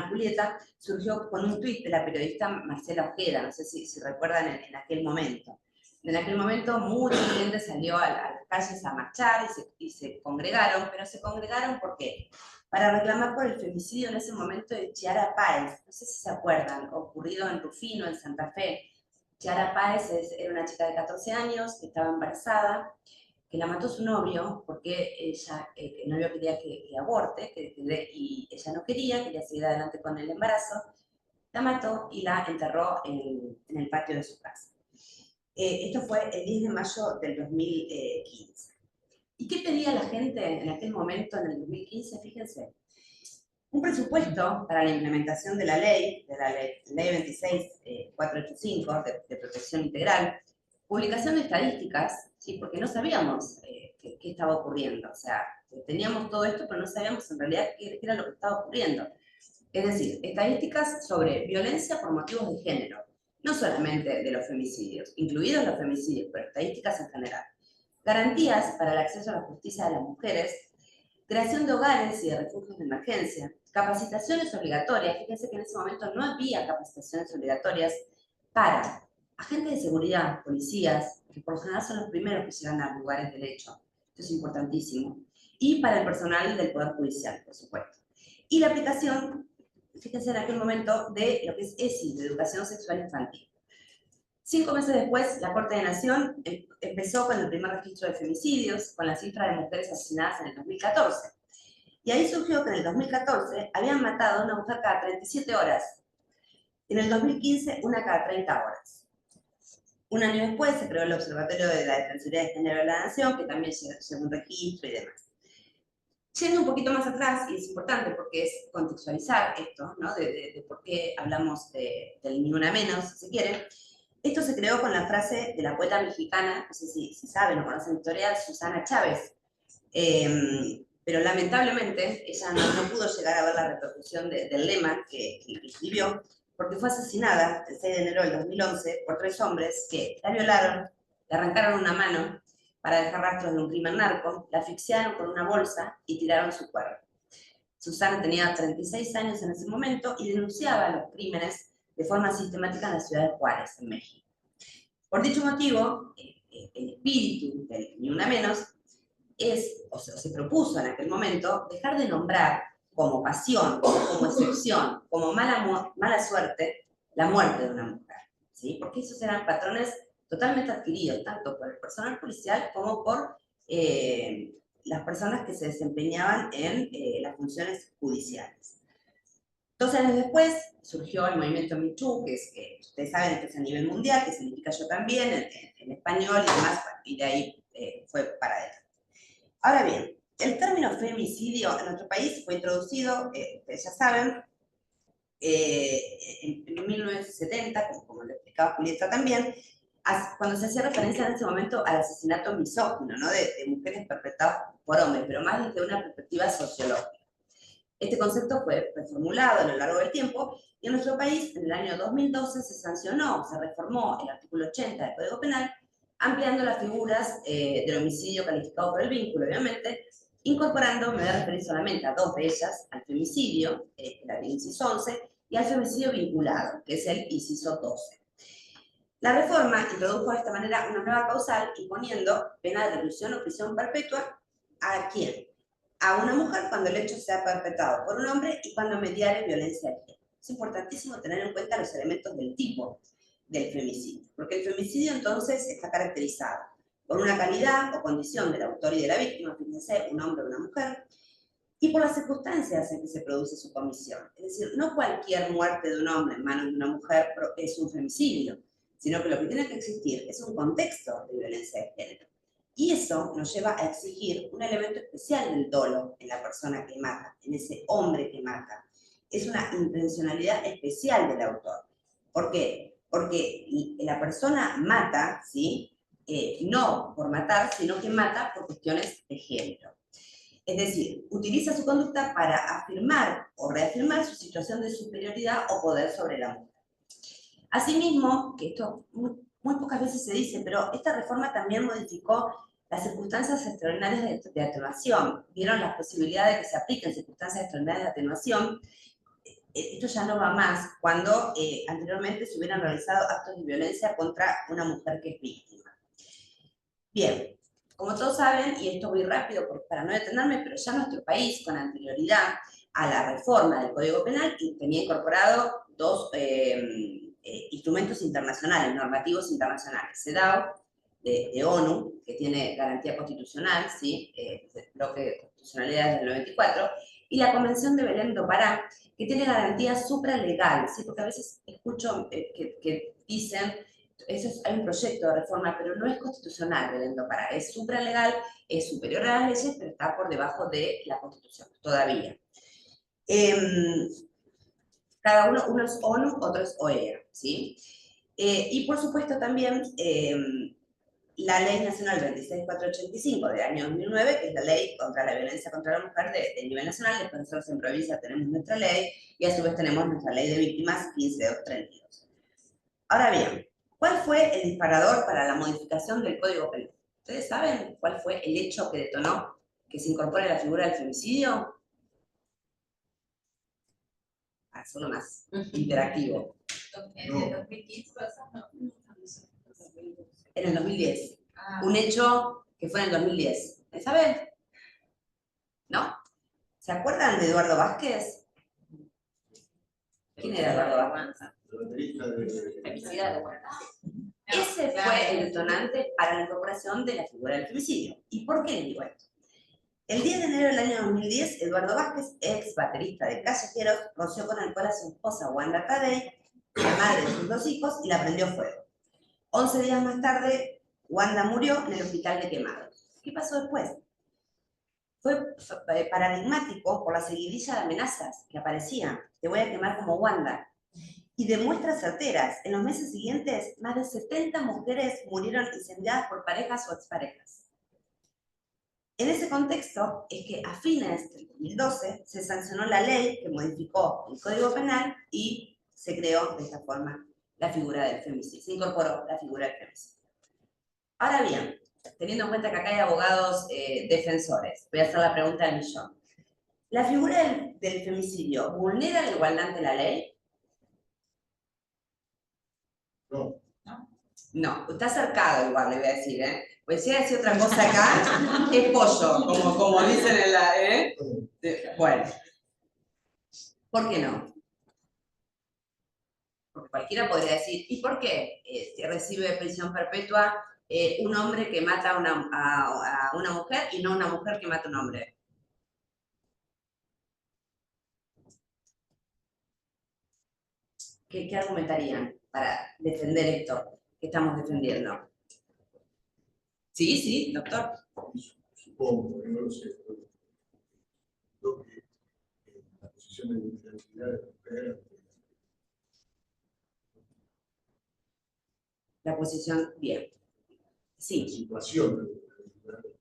Julieta, surgió con un tuit de la periodista Marcela Ojeda, no sé si recuerdan en aquel momento. En aquel momento mucha gente salió a las calles a marchar y se congregaron, pero se congregaron ¿por qué? Para reclamar por el femicidio en ese momento de Chiara Páez, no sé si se acuerdan, ocurrido en Rufino, en Santa Fe. Chiara Páez era una chica de 14 años que estaba embarazada, que la mató su novio porque el novio quería que aborte, y ella no quería seguir adelante con el embarazo. La mató y la enterró en el patio de su casa. Esto fue el 10 de mayo del 2015. ¿Y qué pedía la gente en aquel momento, en el 2015? Fíjense, un presupuesto para la implementación de la ley 26485 de protección integral, publicación de estadísticas, ¿sí? Porque no sabíamos qué estaba ocurriendo. O sea, teníamos todo esto, pero no sabíamos en realidad qué era lo que estaba ocurriendo. Es decir, estadísticas sobre violencia por motivos de género, no solamente de los femicidios, incluidos los femicidios, pero estadísticas en general. Garantías para el acceso a la justicia de las mujeres, creación de hogares y de refugios de emergencia, capacitaciones obligatorias. Fíjense que en ese momento no había capacitaciones obligatorias para agentes de seguridad, policías, que por lo general son los primeros que llegan a lugares del hecho. Esto es importantísimo. Y para el personal del Poder Judicial, por supuesto. Y la aplicación, fíjense en aquel momento, de lo que es ESI, de Educación Sexual Infantil. 5 meses después, la Corte de Nación empezó con el primer registro de femicidios, con la cifra de mujeres asesinadas en el 2014. Y ahí surgió que en el 2014 habían matado a una mujer cada 37 horas. En el 2015, una cada 30 horas. Un año después se creó el Observatorio de la Defensoría de Género de la Nación, que también llevó un registro y demás. Yendo un poquito más atrás, y es importante porque es contextualizar esto, ¿no? de por qué hablamos del Ni Una Menos, si se quiere. Esto se creó con la frase de la poeta mexicana, no sé si saben o conocen la historia, Susana Chávez, pero lamentablemente ella no pudo llegar a ver la repercusión del lema que escribió, porque fue asesinada el 6 de enero del 2011 por 3 hombres que la violaron, le arrancaron una mano para dejar rastros de un crimen narco, la asfixiaron con una bolsa y tiraron su cuerpo. Susana tenía 36 años en ese momento y denunciaba los crímenes de forma sistemática en la ciudad de Juárez, en México. Por dicho motivo, el espíritu del Ni Una Menos se propuso en aquel momento dejar de nombrar como pasión, como excepción, como mala suerte, la muerte de una mujer, ¿sí? Porque esos eran patrones totalmente adquiridos, tanto por el personal policial como por las personas que se desempeñaban en las funciones judiciales. 2 años después surgió el movimiento Me Too, que ustedes saben que es a nivel mundial, que significa yo también, en español y demás, y de ahí fue para adelante. Ahora bien, el término femicidio en nuestro país fue introducido, ustedes ya saben, en 1970, como lo explicaba Julieta también, cuando se hacía referencia en ese momento al asesinato misógino, ¿no? de mujeres perpetradas por hombres, pero más desde una perspectiva sociológica. Este concepto fue reformulado a lo largo del tiempo y en nuestro país, en el año 2012, se sancionó, se reformó el artículo 80 del Código Penal, ampliando las figuras del homicidio calificado por el vínculo, obviamente, incorporando, me voy a referir solamente a 2 de ellas, al femicidio, la del inciso 11, y al femicidio vinculado, que es el inciso 12. La reforma introdujo de esta manera una nueva causal imponiendo pena de reclusión o prisión perpetua ¿a quién? A una mujer cuando el hecho sea perpetrado por un hombre y cuando mediare violencia de género. Es importantísimo tener en cuenta los elementos del tipo del femicidio, porque el femicidio entonces está caracterizado por una calidad o condición del autor y de la víctima, fíjense, un hombre o una mujer, y por las circunstancias en que se produce su comisión. Es decir, no cualquier muerte de un hombre en manos de una mujer es un femicidio, sino que lo que tiene que existir es un contexto de violencia de género. Y eso nos lleva a exigir un elemento especial del dolo en la persona que mata, en ese hombre que mata. Es una intencionalidad especial del autor. ¿Por qué? Porque la persona mata, ¿sí? No por matar, sino que mata por cuestiones de género. Es decir, utiliza su conducta para afirmar o reafirmar su situación de superioridad o poder sobre la mujer. Asimismo, que esto muy pocas veces se dice, pero esta reforma también modificó las circunstancias extraordinarias de atenuación. Vieron las posibilidades de que se apliquen circunstancias extraordinarias de atenuación. Esto ya no va más cuando anteriormente se hubieran realizado actos de violencia contra una mujer que es víctima. Bien, como todos saben, y esto voy rápido para no detenerme, pero ya nuestro país, con anterioridad a la reforma del Código Penal, tenía incorporado 2 instrumentos internacionales, normativos internacionales. CEDAW, de ONU, que tiene garantía constitucional, ¿sí? El bloque de constitucionalidad desde el 94, y la Convención de Belém do Pará, que tiene garantía supralegal, ¿sí? Porque a veces escucho que dicen, hay un proyecto de reforma, pero no es constitucional Belém do Pará, es supralegal, es superior a las leyes, pero está por debajo de la Constitución, todavía. Cada uno es ONU, otro es OEA, ¿sí? Y por supuesto también la Ley Nacional 26485 del año 2009, que es la Ley contra la Violencia contra la Mujer de nivel nacional. Después nosotros en provincia tenemos nuestra ley y a su vez tenemos nuestra Ley de Víctimas 15232. Ahora bien, ¿cuál fue el disparador para la modificación del Código Penal? ¿Ustedes saben cuál fue el hecho que detonó que se incorpore la figura del femicidio? Para hacerlo más interactivo. ¿En el 2015 pasa? No. En el 2010. Un hecho que fue en el 2010. ¿Saben? ¿No? ¿Se acuerdan de Eduardo Vázquez? ¿Quién era Eduardo Vázquez? Felicidades. Ese fue el detonante para la incorporación de la figura del femicidio. ¿Y por qué les digo esto? El 10 de enero del año 2010, Eduardo Vázquez, ex baterista de Callejeros, roció con alcohol a su esposa Wanda Tadei, la madre de sus 2 hijos, y la prendió fuego. 11 días más tarde, Wanda murió en el hospital de Quemados. ¿Qué pasó después? Fue paradigmático por la seguidilla de amenazas que aparecían. Te voy a quemar como Wanda. Y de muestras certeras, en los meses siguientes, más de 70 mujeres murieron incendiadas por parejas o exparejas. En ese contexto es que a fines del 2012 se sancionó la ley que modificó el Código Penal y se creó de esta forma la figura del femicidio, se incorporó la figura del femicidio. Ahora bien, teniendo en cuenta que acá hay abogados defensores, voy a hacer la pregunta del millón. ¿La figura del femicidio vulnera la igualdad ante la ley? No. No, está acercado igual, le voy a decir, ¿eh? Pues si decir otra cosa acá, es pollo, como dicen en la... Bueno, ¿por qué no? Porque cualquiera podría decir, ¿y por qué recibe prisión perpetua un hombre que mata a una mujer y no una mujer que mata a un hombre? ¿Qué argumentarían para defender esto que estamos defendiendo? Sí, sí, doctor. Supongo, no lo sé. Creo que la posición de identidad de la mujer, La posición, bien. la Sí. situación de la mujer,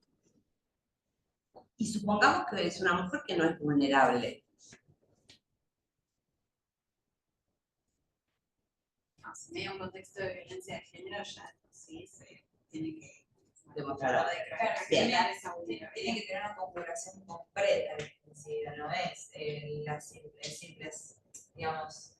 Y supongamos que es una mujer que no es vulnerable. No, si hay un contexto de violencia de género, ya sí se tiene que Demostrar. Bien. Bien. Tiene que tener una configuración concreta el femicidio, no es las simples, digamos,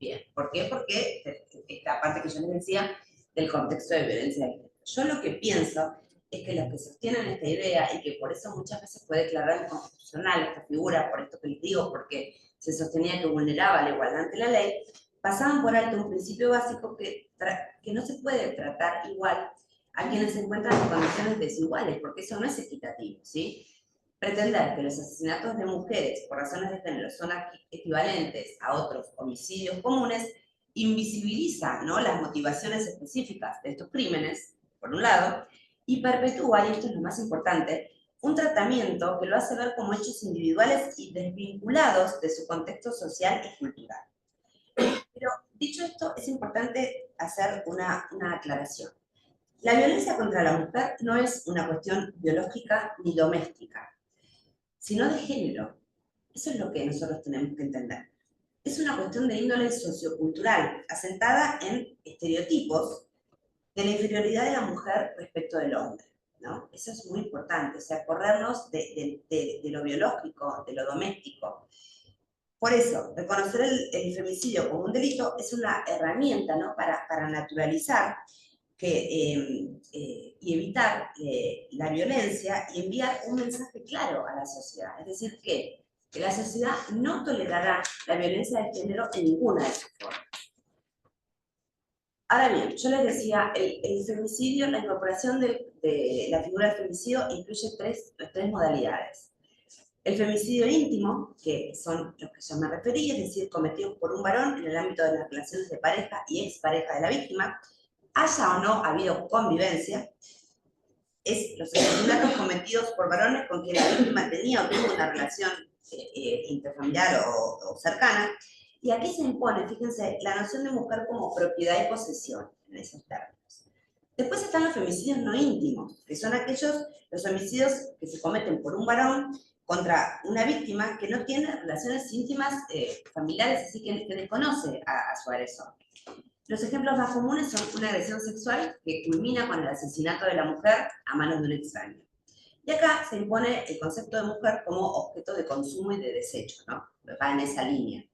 Bien. ¿Por qué? Porque esta parte que yo les decía del contexto de violencia de género. Yo lo que pienso es que los que sostienen esta idea y que por eso muchas veces fue declarada inconstitucional esta figura, por esto que les digo, porque se sostenía que vulneraba la igualdad ante la ley, pasaban por alto un principio básico que no se puede tratar igual a quienes se encuentran en condiciones desiguales, porque eso no es equitativo, ¿sí? Pretender que los asesinatos de mujeres por razones de género son equivalentes a otros homicidios comunes invisibiliza, ¿no?, las motivaciones específicas de estos crímenes, por un lado, y perpetúa, y esto es lo más importante, un tratamiento que lo hace ver como hechos individuales y desvinculados de su contexto social y cultural. Pero, dicho esto, es importante hacer una aclaración. La violencia contra la mujer no es una cuestión biológica ni doméstica, sino de género. Eso es lo que nosotros tenemos que entender. Es una cuestión de índole sociocultural, asentada en estereotipos de la inferioridad de la mujer respecto del hombre, ¿no? Eso es muy importante, o sea, corrernos de lo biológico, de lo doméstico. Por eso, reconocer el femicidio como un delito es una herramienta, ¿no?, para naturalizar y evitar la violencia y enviar un mensaje claro a la sociedad. Es decir, que la sociedad no tolerará la violencia de género en ninguna de sus formas. Ahora bien, yo les decía, el femicidio, la incorporación de la figura del femicidio incluye tres modalidades. El femicidio íntimo, que son los que yo me referí, es decir, cometidos por un varón en el ámbito de las relaciones de pareja y expareja de la víctima, haya o no habido convivencia, es los asesinatos cometidos por varones con quien la víctima tenía o tuvo una relación interfamiliar o cercana, y aquí se impone, fíjense, la noción de mujer como propiedad y posesión en esos términos. Después están los femicidios no íntimos, que son los homicidios que se cometen por un varón contra una víctima que no tiene relaciones íntimas familiares, así que desconoce a su agresor. Los ejemplos más comunes son una agresión sexual que culmina con el asesinato de la mujer a manos de un extraño. Y acá se impone el concepto de mujer como objeto de consumo y de desecho, ¿no? Va en esa línea.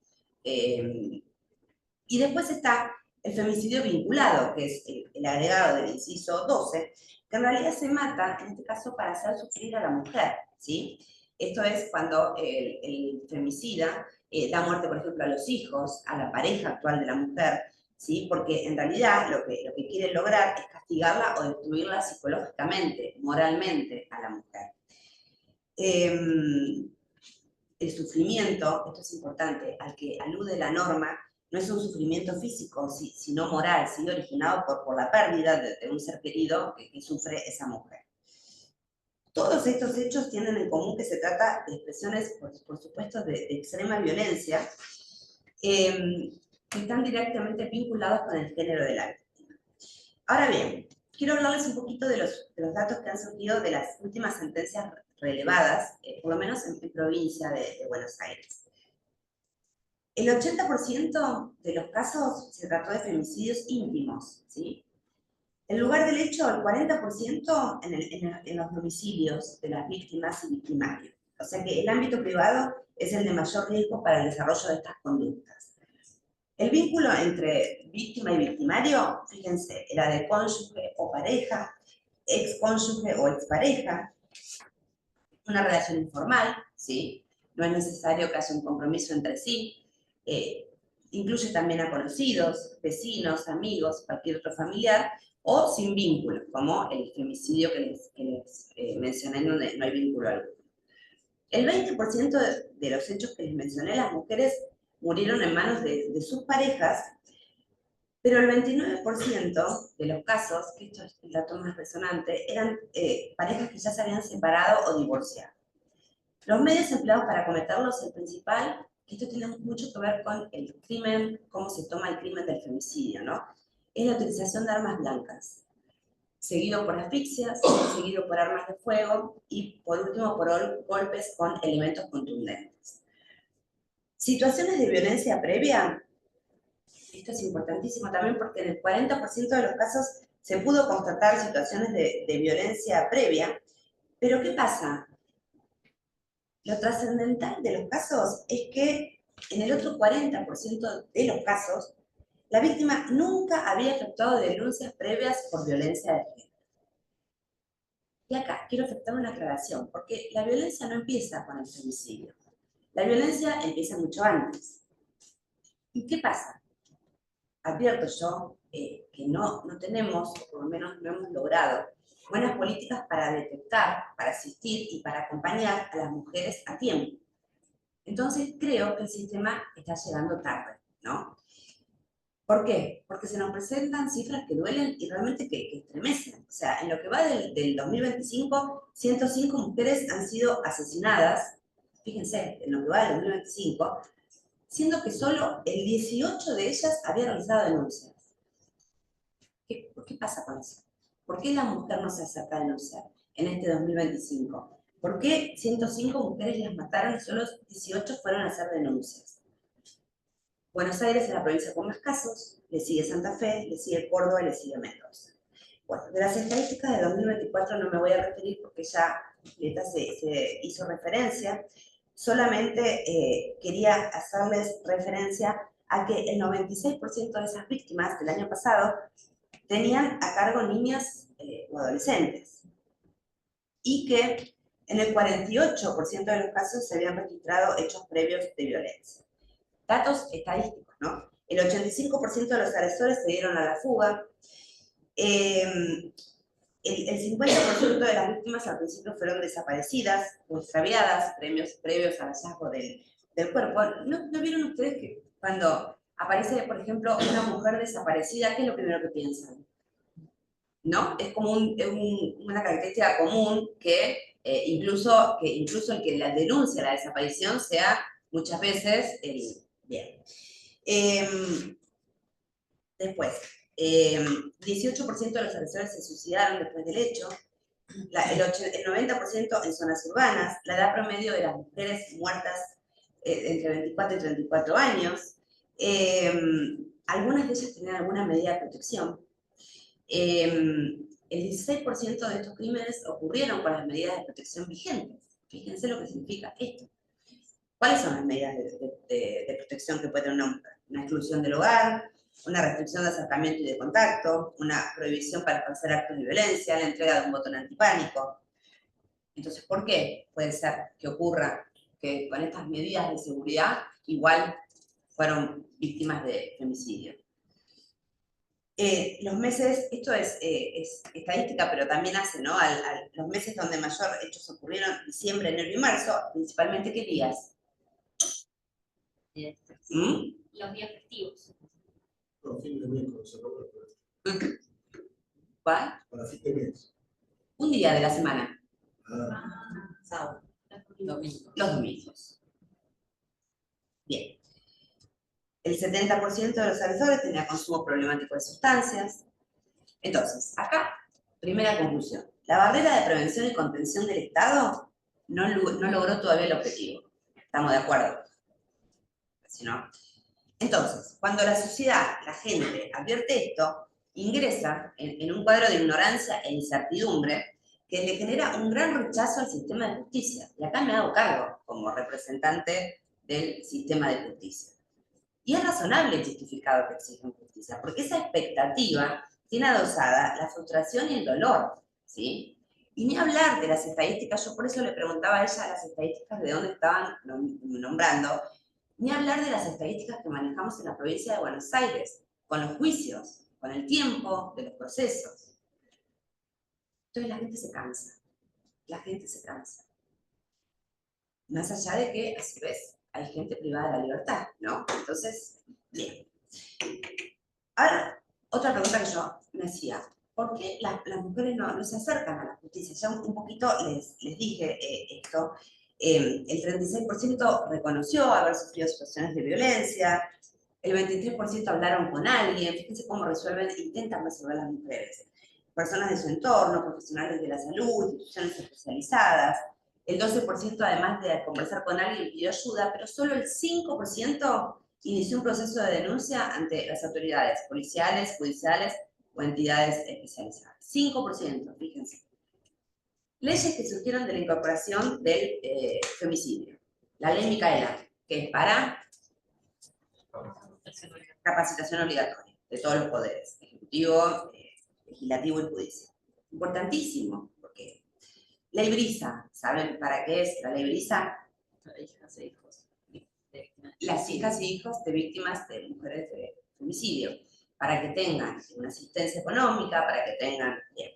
Y después está el femicidio vinculado, que es el agregado del inciso 12, que en realidad se mata, en este caso, para hacer sufrir a la mujer, ¿sí? Esto es cuando el femicida da muerte, por ejemplo, a los hijos, a la pareja actual de la mujer, ¿sí? Porque en realidad lo que quiere lograr es castigarla o destruirla psicológicamente, moralmente a la mujer. El sufrimiento, esto es importante, al que alude la norma, no es un sufrimiento físico, sino moral, ¿sí?, originado por la pérdida de un ser querido que sufre esa mujer. Todos estos hechos tienen en común que se trata de expresiones, por supuesto, de extrema violencia, que están directamente vinculados con el género de la víctima. Ahora bien, quiero hablarles un poquito de los datos que han surgido de las últimas sentencias relevadas, por lo menos en provincia de Buenos Aires. El 80% de los casos se trató de femicidios íntimos, ¿sí? En lugar del hecho, el 40% en los domicilios de las víctimas y victimarios. O sea que el ámbito privado es el de mayor riesgo para el desarrollo de estas conductas. El vínculo entre víctima y victimario, fíjense, era de cónyuge o pareja, excónyuge o expareja, una relación informal, ¿sí? No es necesario que haya un compromiso entre sí. Incluye también a conocidos, vecinos, amigos, cualquier otro familiar, o sin vínculo, como el femicidio que les mencioné, donde no hay vínculo alguno. El 20% de los hechos que les mencioné, las mujeres murieron en manos de sus parejas, pero el 29% de los casos, que esto es el dato más resonante, eran parejas que ya se habían separado o divorciado. Los medios empleados para cometerlos, el principal, esto tiene mucho que ver con el crimen, cómo se toma el crimen del femicidio, ¿no? Es la utilización de armas blancas, seguido por asfixias, seguido por armas de fuego y por último por golpes con elementos contundentes. Situaciones de violencia previa, esto es importantísimo también porque en el 40% de los casos se pudo constatar situaciones de violencia previa, pero ¿qué pasa? Lo trascendental de los casos es que en el otro 40% de los casos, la víctima nunca había efectuado denuncias previas por violencia de género. Y acá quiero efectuar una aclaración, porque la violencia no empieza con el femicidio. La violencia empieza mucho antes. ¿Y qué pasa? Advierto yo que no tenemos, o por lo menos no hemos logrado, buenas políticas para detectar, para asistir y para acompañar a las mujeres a tiempo. Entonces creo que el sistema está llegando tarde, ¿no? ¿Por qué? Porque se nos presentan cifras que duelen y realmente que estremecen. O sea, en lo que va del 2025, 105 mujeres han sido asesinadas, fíjense, en lo que va del 2025, siendo que solo el 18 de ellas había realizado denuncias. ¿Qué pasa con eso? ¿Por qué la mujer no se acerca a denunciar en este 2025? ¿Por qué 105 mujeres las mataron y solo 18 fueron a hacer denuncias? Buenos Aires es la provincia con más casos, le sigue Santa Fe, le sigue Córdoba y le sigue Mendoza. Bueno, de las estadísticas de 2024 no me voy a referir porque ya Julieta se hizo referencia, solamente quería hacerles referencia a que el 96% de esas víctimas del año pasado tenían a cargo niñas o adolescentes y que en el 48% de los casos se habían registrado hechos previos de violencia. Datos estadísticos, ¿no? El 85% de los agresores se dieron a la fuga. El 50% de las víctimas al principio fueron desaparecidas o extraviadas, previos al hallazgo del cuerpo. ¿No vieron ustedes que cuando aparece, por ejemplo, una mujer desaparecida, qué es lo primero que piensan? ¿No? Es como una característica común que incluso el que la denuncia la desaparición sea muchas veces el... Bien. Después, 18% de los agresores se suicidaron después del hecho, el 90% en zonas urbanas, la edad promedio de las mujeres muertas entre 24 y 34 años, algunas de ellas tenían alguna medida de protección. El 16% de estos crímenes ocurrieron con las medidas de protección vigentes. Fíjense lo que significa esto. ¿Cuáles son las medidas de protección que puede tener una mujer? Una exclusión del hogar, una restricción de acercamiento y de contacto, una prohibición para ejercer actos de violencia, la entrega de un botón antipánico. Entonces, ¿por qué puede ser que ocurra que con estas medidas de seguridad igual fueron víctimas de femicidio? Los meses, esto es estadística, pero también hace, ¿no? Los meses donde mayor hechos ocurrieron, diciembre, enero y marzo, principalmente, ¿qué días? Los días festivos. No, fin de mes, cuando se acabó la prueba. ¿Cuál? Para fin de mes. Un día de la semana. Sábado. Domingo. Los domingos. Bien. El 70% de los agresores tenía consumo problemático de sustancias. Entonces, acá Primera conclusión. La barrera de prevención y contención del Estado no logró todavía el objetivo. Estamos de acuerdo. Si no. Entonces, cuando la sociedad, la gente, advierte esto, ingresa en un cuadro de ignorancia e incertidumbre que le genera un gran rechazo al sistema de justicia. Y acá me hago cargo como representante del sistema de justicia. Y es razonable y justificado que exijan justicia, porque esa expectativa tiene adosada la frustración y el dolor, ¿sí? Y ni hablar de las estadísticas, yo por eso le preguntaba a ella las estadísticas de dónde estaban nombrando, ni hablar de las estadísticas que manejamos en la provincia de Buenos Aires, con los juicios, con el tiempo de los procesos. Entonces la gente se cansa, la gente se cansa. Más allá de que, a su vez, hay gente privada de la libertad, ¿no? Entonces, bien. Ahora, otra pregunta que yo me hacía, ¿por qué las mujeres no se acercan a la justicia? Ya un poquito les dije esto. El 36% reconoció haber sufrido situaciones de violencia, el 23% hablaron con alguien, fíjense cómo intentan resolver las mujeres. Personas de su entorno, profesionales de la salud, instituciones especializadas. El 12% además de conversar con alguien pidió ayuda, pero solo el 5% inició un proceso de denuncia ante las autoridades policiales, judiciales o entidades especializadas. 5%, fíjense. Leyes que surgieron de la incorporación del femicidio. La ley Micaela, que es para capacitación obligatoria de todos los poderes, ejecutivo, legislativo y judicial. Importantísimo, porque ley Brisa, ¿saben para qué es la ley Brisa? Las hijas e hijos de víctimas de mujeres de femicidio, para que tengan una asistencia económica, para que tengan... Bien.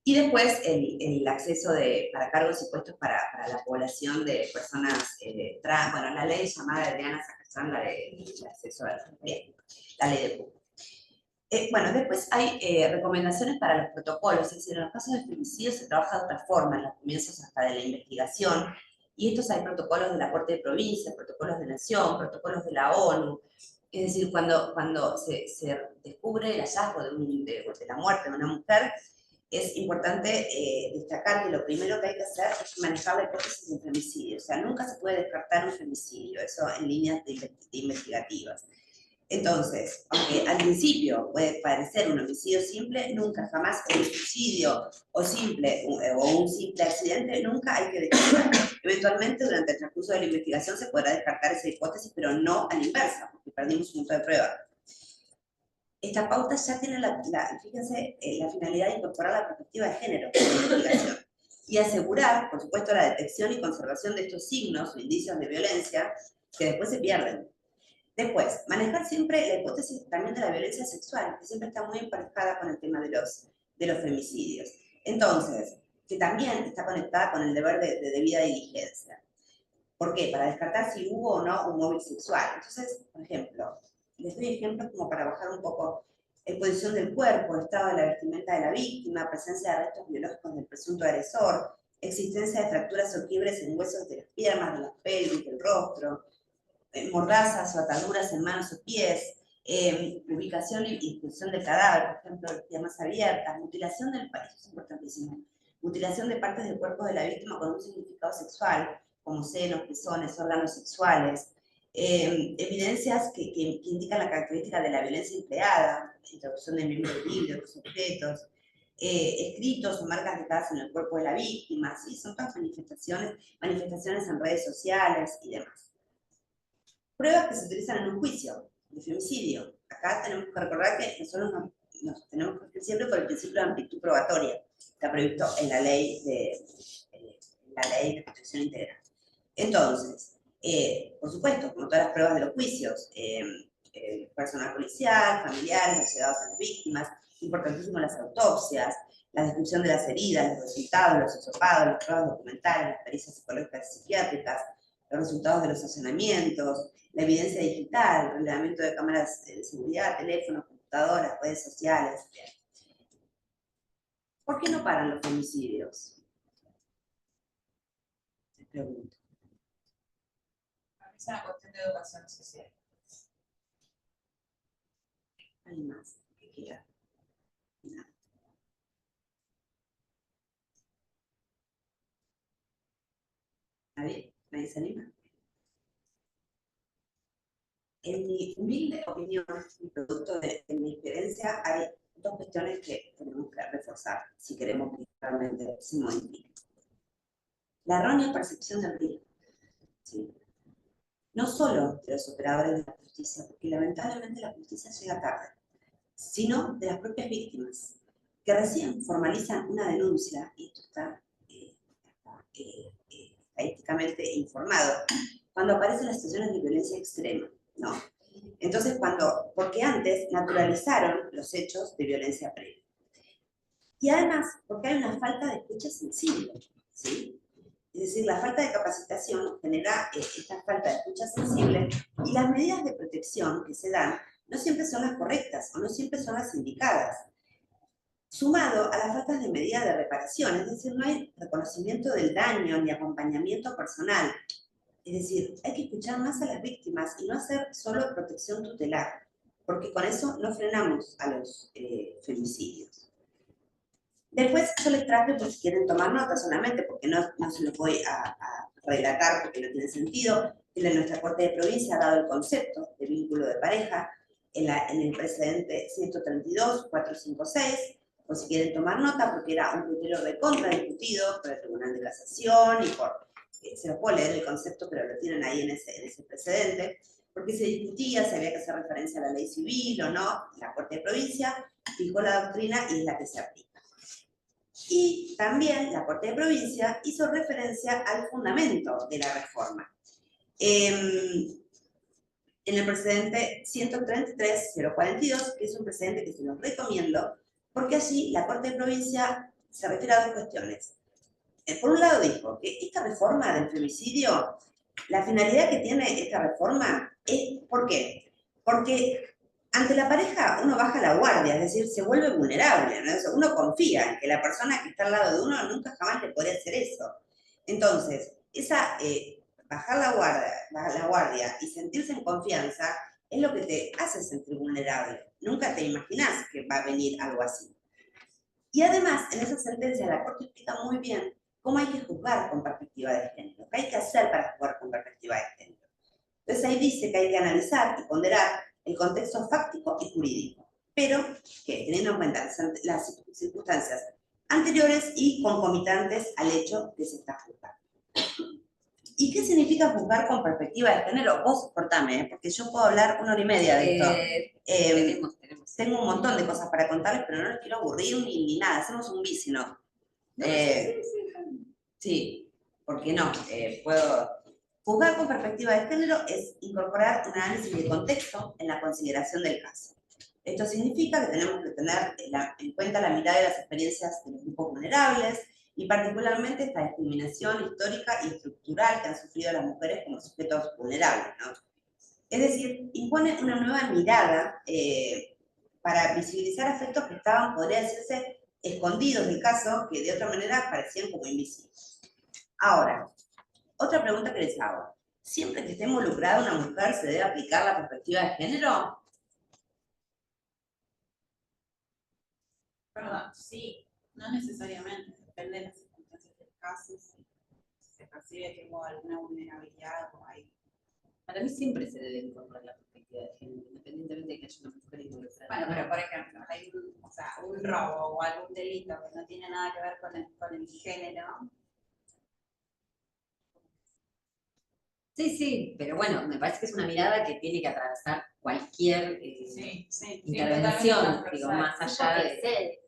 Y después el acceso para cargos y puestos para la población de personas trans, bueno, la ley llamada de Diana Zacachán, la de acceso a la ley de PUC. Bueno, después hay recomendaciones para los protocolos, es decir, en los casos de femicidio se trabaja de otra forma, en los comienzos hasta de la investigación, y estos hay protocolos de la Corte de Provincia, protocolos de Nación, protocolos de la ONU, es decir, cuando se descubre el hallazgo de la muerte de una mujer, es importante destacar que lo primero que hay que hacer es manejar la hipótesis de femicidio, o sea, nunca se puede descartar un femicidio, eso en líneas investigativas. Entonces, aunque al principio puede parecer un homicidio simple, nunca jamás un suicidio o un simple accidente, nunca hay que descartar. Eventualmente, durante el transcurso de la investigación se podrá descartar esa hipótesis, pero no a la inversa, porque perdimos un punto de prueba. Esta pauta ya tiene fíjense, la finalidad de incorporar la perspectiva de género en la investigación y asegurar, por supuesto, la detección y conservación de estos signos o indicios de violencia que después se pierden. Después, manejar siempre la hipótesis también de la violencia sexual, que siempre está muy emparejada con el tema de los femicidios. Entonces, que también está conectada con el deber de debida diligencia. ¿Por qué? Para descartar si hubo o no un móvil sexual. Entonces, por ejemplo, les doy ejemplos como para bajar un poco. Exposición del cuerpo, estado de la vestimenta de la víctima, presencia de restos biológicos del presunto agresor, existencia de fracturas o quiebres en huesos de las piernas, de la pelvis, del rostro, mordazas o ataduras en manos o pies, ubicación y disposición del cadáver, por ejemplo, piernas abiertas, mutilación del cuerpo, es importantísimo, mutilación de partes del cuerpo de la víctima con un significado sexual, como senos, pezones, órganos sexuales, evidencias que indican la característica de la violencia empleada, introducción de miembros de otros objetos, escritos o marcas dejadas en el cuerpo de la víctima, ¿sí? Son todas manifestaciones en redes sociales y demás. Pruebas que se utilizan en un juicio de femicidio. Acá tenemos que recordar que nosotros nos tenemos que regir siempre por el principio de amplitud probatoria. Está previsto en la ley de protección integral. Entonces, por supuesto, como todas las pruebas de los juicios, personal policial, familiares, allegados a las víctimas, importantísimo las autopsias, la descripción de las heridas, los resultados, los hisopados, las pruebas documentales, las pericias psicológicas y psiquiátricas, los resultados de los allanamientos, la evidencia digital, el relevamiento de cámaras de seguridad, teléfonos, computadoras, redes sociales. ¿Por qué no paran los femicidios? Les pregunto. Es una cuestión de educación social. ¿Hay más que quiera? Nada. ¿Nadie? ¿Nadie se anima? En mi humilde opinión, y producto de mi experiencia, hay dos cuestiones que tenemos que reforzar si queremos que realmente se modifique. La errónea percepción del riesgo, ¿sí? No solo de los operadores de la justicia, porque lamentablemente la justicia llega tarde, sino de las propias víctimas, que recién formalizan una denuncia, y esto está estadísticamente informado, cuando aparecen las situaciones de violencia extrema, ¿no? Entonces, porque antes naturalizaron los hechos de violencia previa. Y además, porque hay una falta de escucha sensible, ¿sí? Es decir, la falta de capacitación genera esta falta de escucha sensible y las medidas de protección que se dan no siempre son las correctas o no siempre son las indicadas. Sumado a las faltas de medidas de reparación, es decir, no hay reconocimiento del daño ni acompañamiento personal. Es decir, hay que escuchar más a las víctimas y no hacer solo protección tutelar, porque con eso no frenamos a los femicidios. Después yo les traje, pues si quieren tomar nota solamente, porque no se los voy a relatar porque no tiene sentido, que nuestra Corte de Provincia ha dado el concepto de vínculo de pareja en el precedente 132.456, o si quieren tomar nota, porque era un criterio recontra discutido por el Tribunal de Casación y se lo puedo leer el concepto, pero lo tienen ahí en ese precedente, porque se discutía si había que hacer referencia a la ley civil o no. La Corte de Provincia fijó la doctrina y es la que se aplica. Y también la Corte de Provincia hizo referencia al fundamento de la reforma. En el precedente 133.042, que es un precedente que se los recomiendo, porque allí la Corte de Provincia se refiere a dos cuestiones. Por un lado dijo que esta reforma del femicidio, la finalidad que tiene esta reforma es, ¿por qué? Porque ante la pareja uno baja la guardia, es decir, se vuelve vulnerable, ¿no? Uno confía en que la persona que está al lado de uno nunca jamás le podría hacer eso. Entonces, bajar la guardia y sentirse en confianza es lo que te hace sentir vulnerable. Nunca te imaginas que va a venir algo así. Y además, en esa sentencia la Corte explica muy bien cómo hay que juzgar con perspectiva de género, qué hay que hacer para juzgar con perspectiva de género. Entonces ahí dice que hay que analizar y ponderar el contexto fáctico y jurídico, pero que teniendo en cuenta las circunstancias anteriores y concomitantes al hecho que se está juzgando. ¿Y qué significa juzgar con perspectiva de género? Vos cortame, porque yo puedo hablar 1 hora y media de esto. Tenemos. Tengo un montón de cosas para contarles, pero no les quiero aburrir ni nada. Hacemos un bici, ¿no? Sí, ¿por qué no? Puedo... Juzgar con perspectiva de género es incorporar un análisis de contexto en la consideración del caso. Esto significa que tenemos que tener en cuenta la mirada de las experiencias de los grupos vulnerables y particularmente esta discriminación histórica y estructural que han sufrido las mujeres como sujetos vulnerables, ¿no? Es decir, impone una nueva mirada para visibilizar aspectos que estaban, podría decirse, escondidos del caso, que de otra manera parecían como invisibles. Ahora, otra pregunta que les hago. ¿Siempre que esté involucrada una mujer se debe aplicar la perspectiva de género? Perdón, sí, no necesariamente, depende de las circunstancias del caso, si se percibe que hubo alguna vulnerabilidad o hay. Para mí siempre se debe incorporar la perspectiva de género, independientemente de que haya una mujer involucrada. Bueno, pero por ejemplo, hay un robo o algún delito que no tiene nada que ver con el género. Sí, pero bueno, me parece que es una mirada que tiene que atravesar cualquier intervención, digo, más allá de...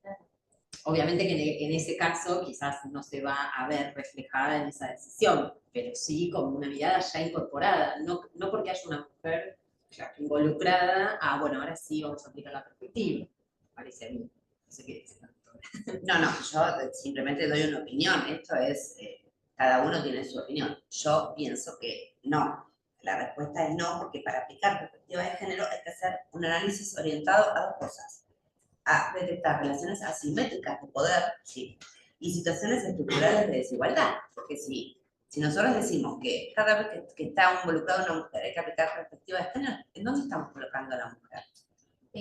Obviamente que en ese caso quizás no se va a ver reflejada en esa decisión, pero sí como una mirada ya incorporada, no porque haya una mujer involucrada, bueno, ahora sí vamos a aplicar la perspectiva, parece a mí. No sé qué dice la doctora. No, yo simplemente doy una opinión, esto es, cada uno tiene su opinión. Yo pienso que no, la respuesta es no, porque para aplicar perspectiva de género hay que hacer un análisis orientado a dos cosas. A detectar relaciones asimétricas de poder, ¿sí? Y situaciones estructurales de desigualdad, porque si nosotros decimos que cada vez que está involucrada una mujer hay que aplicar perspectiva de género, ¿en dónde estamos colocando a la mujer?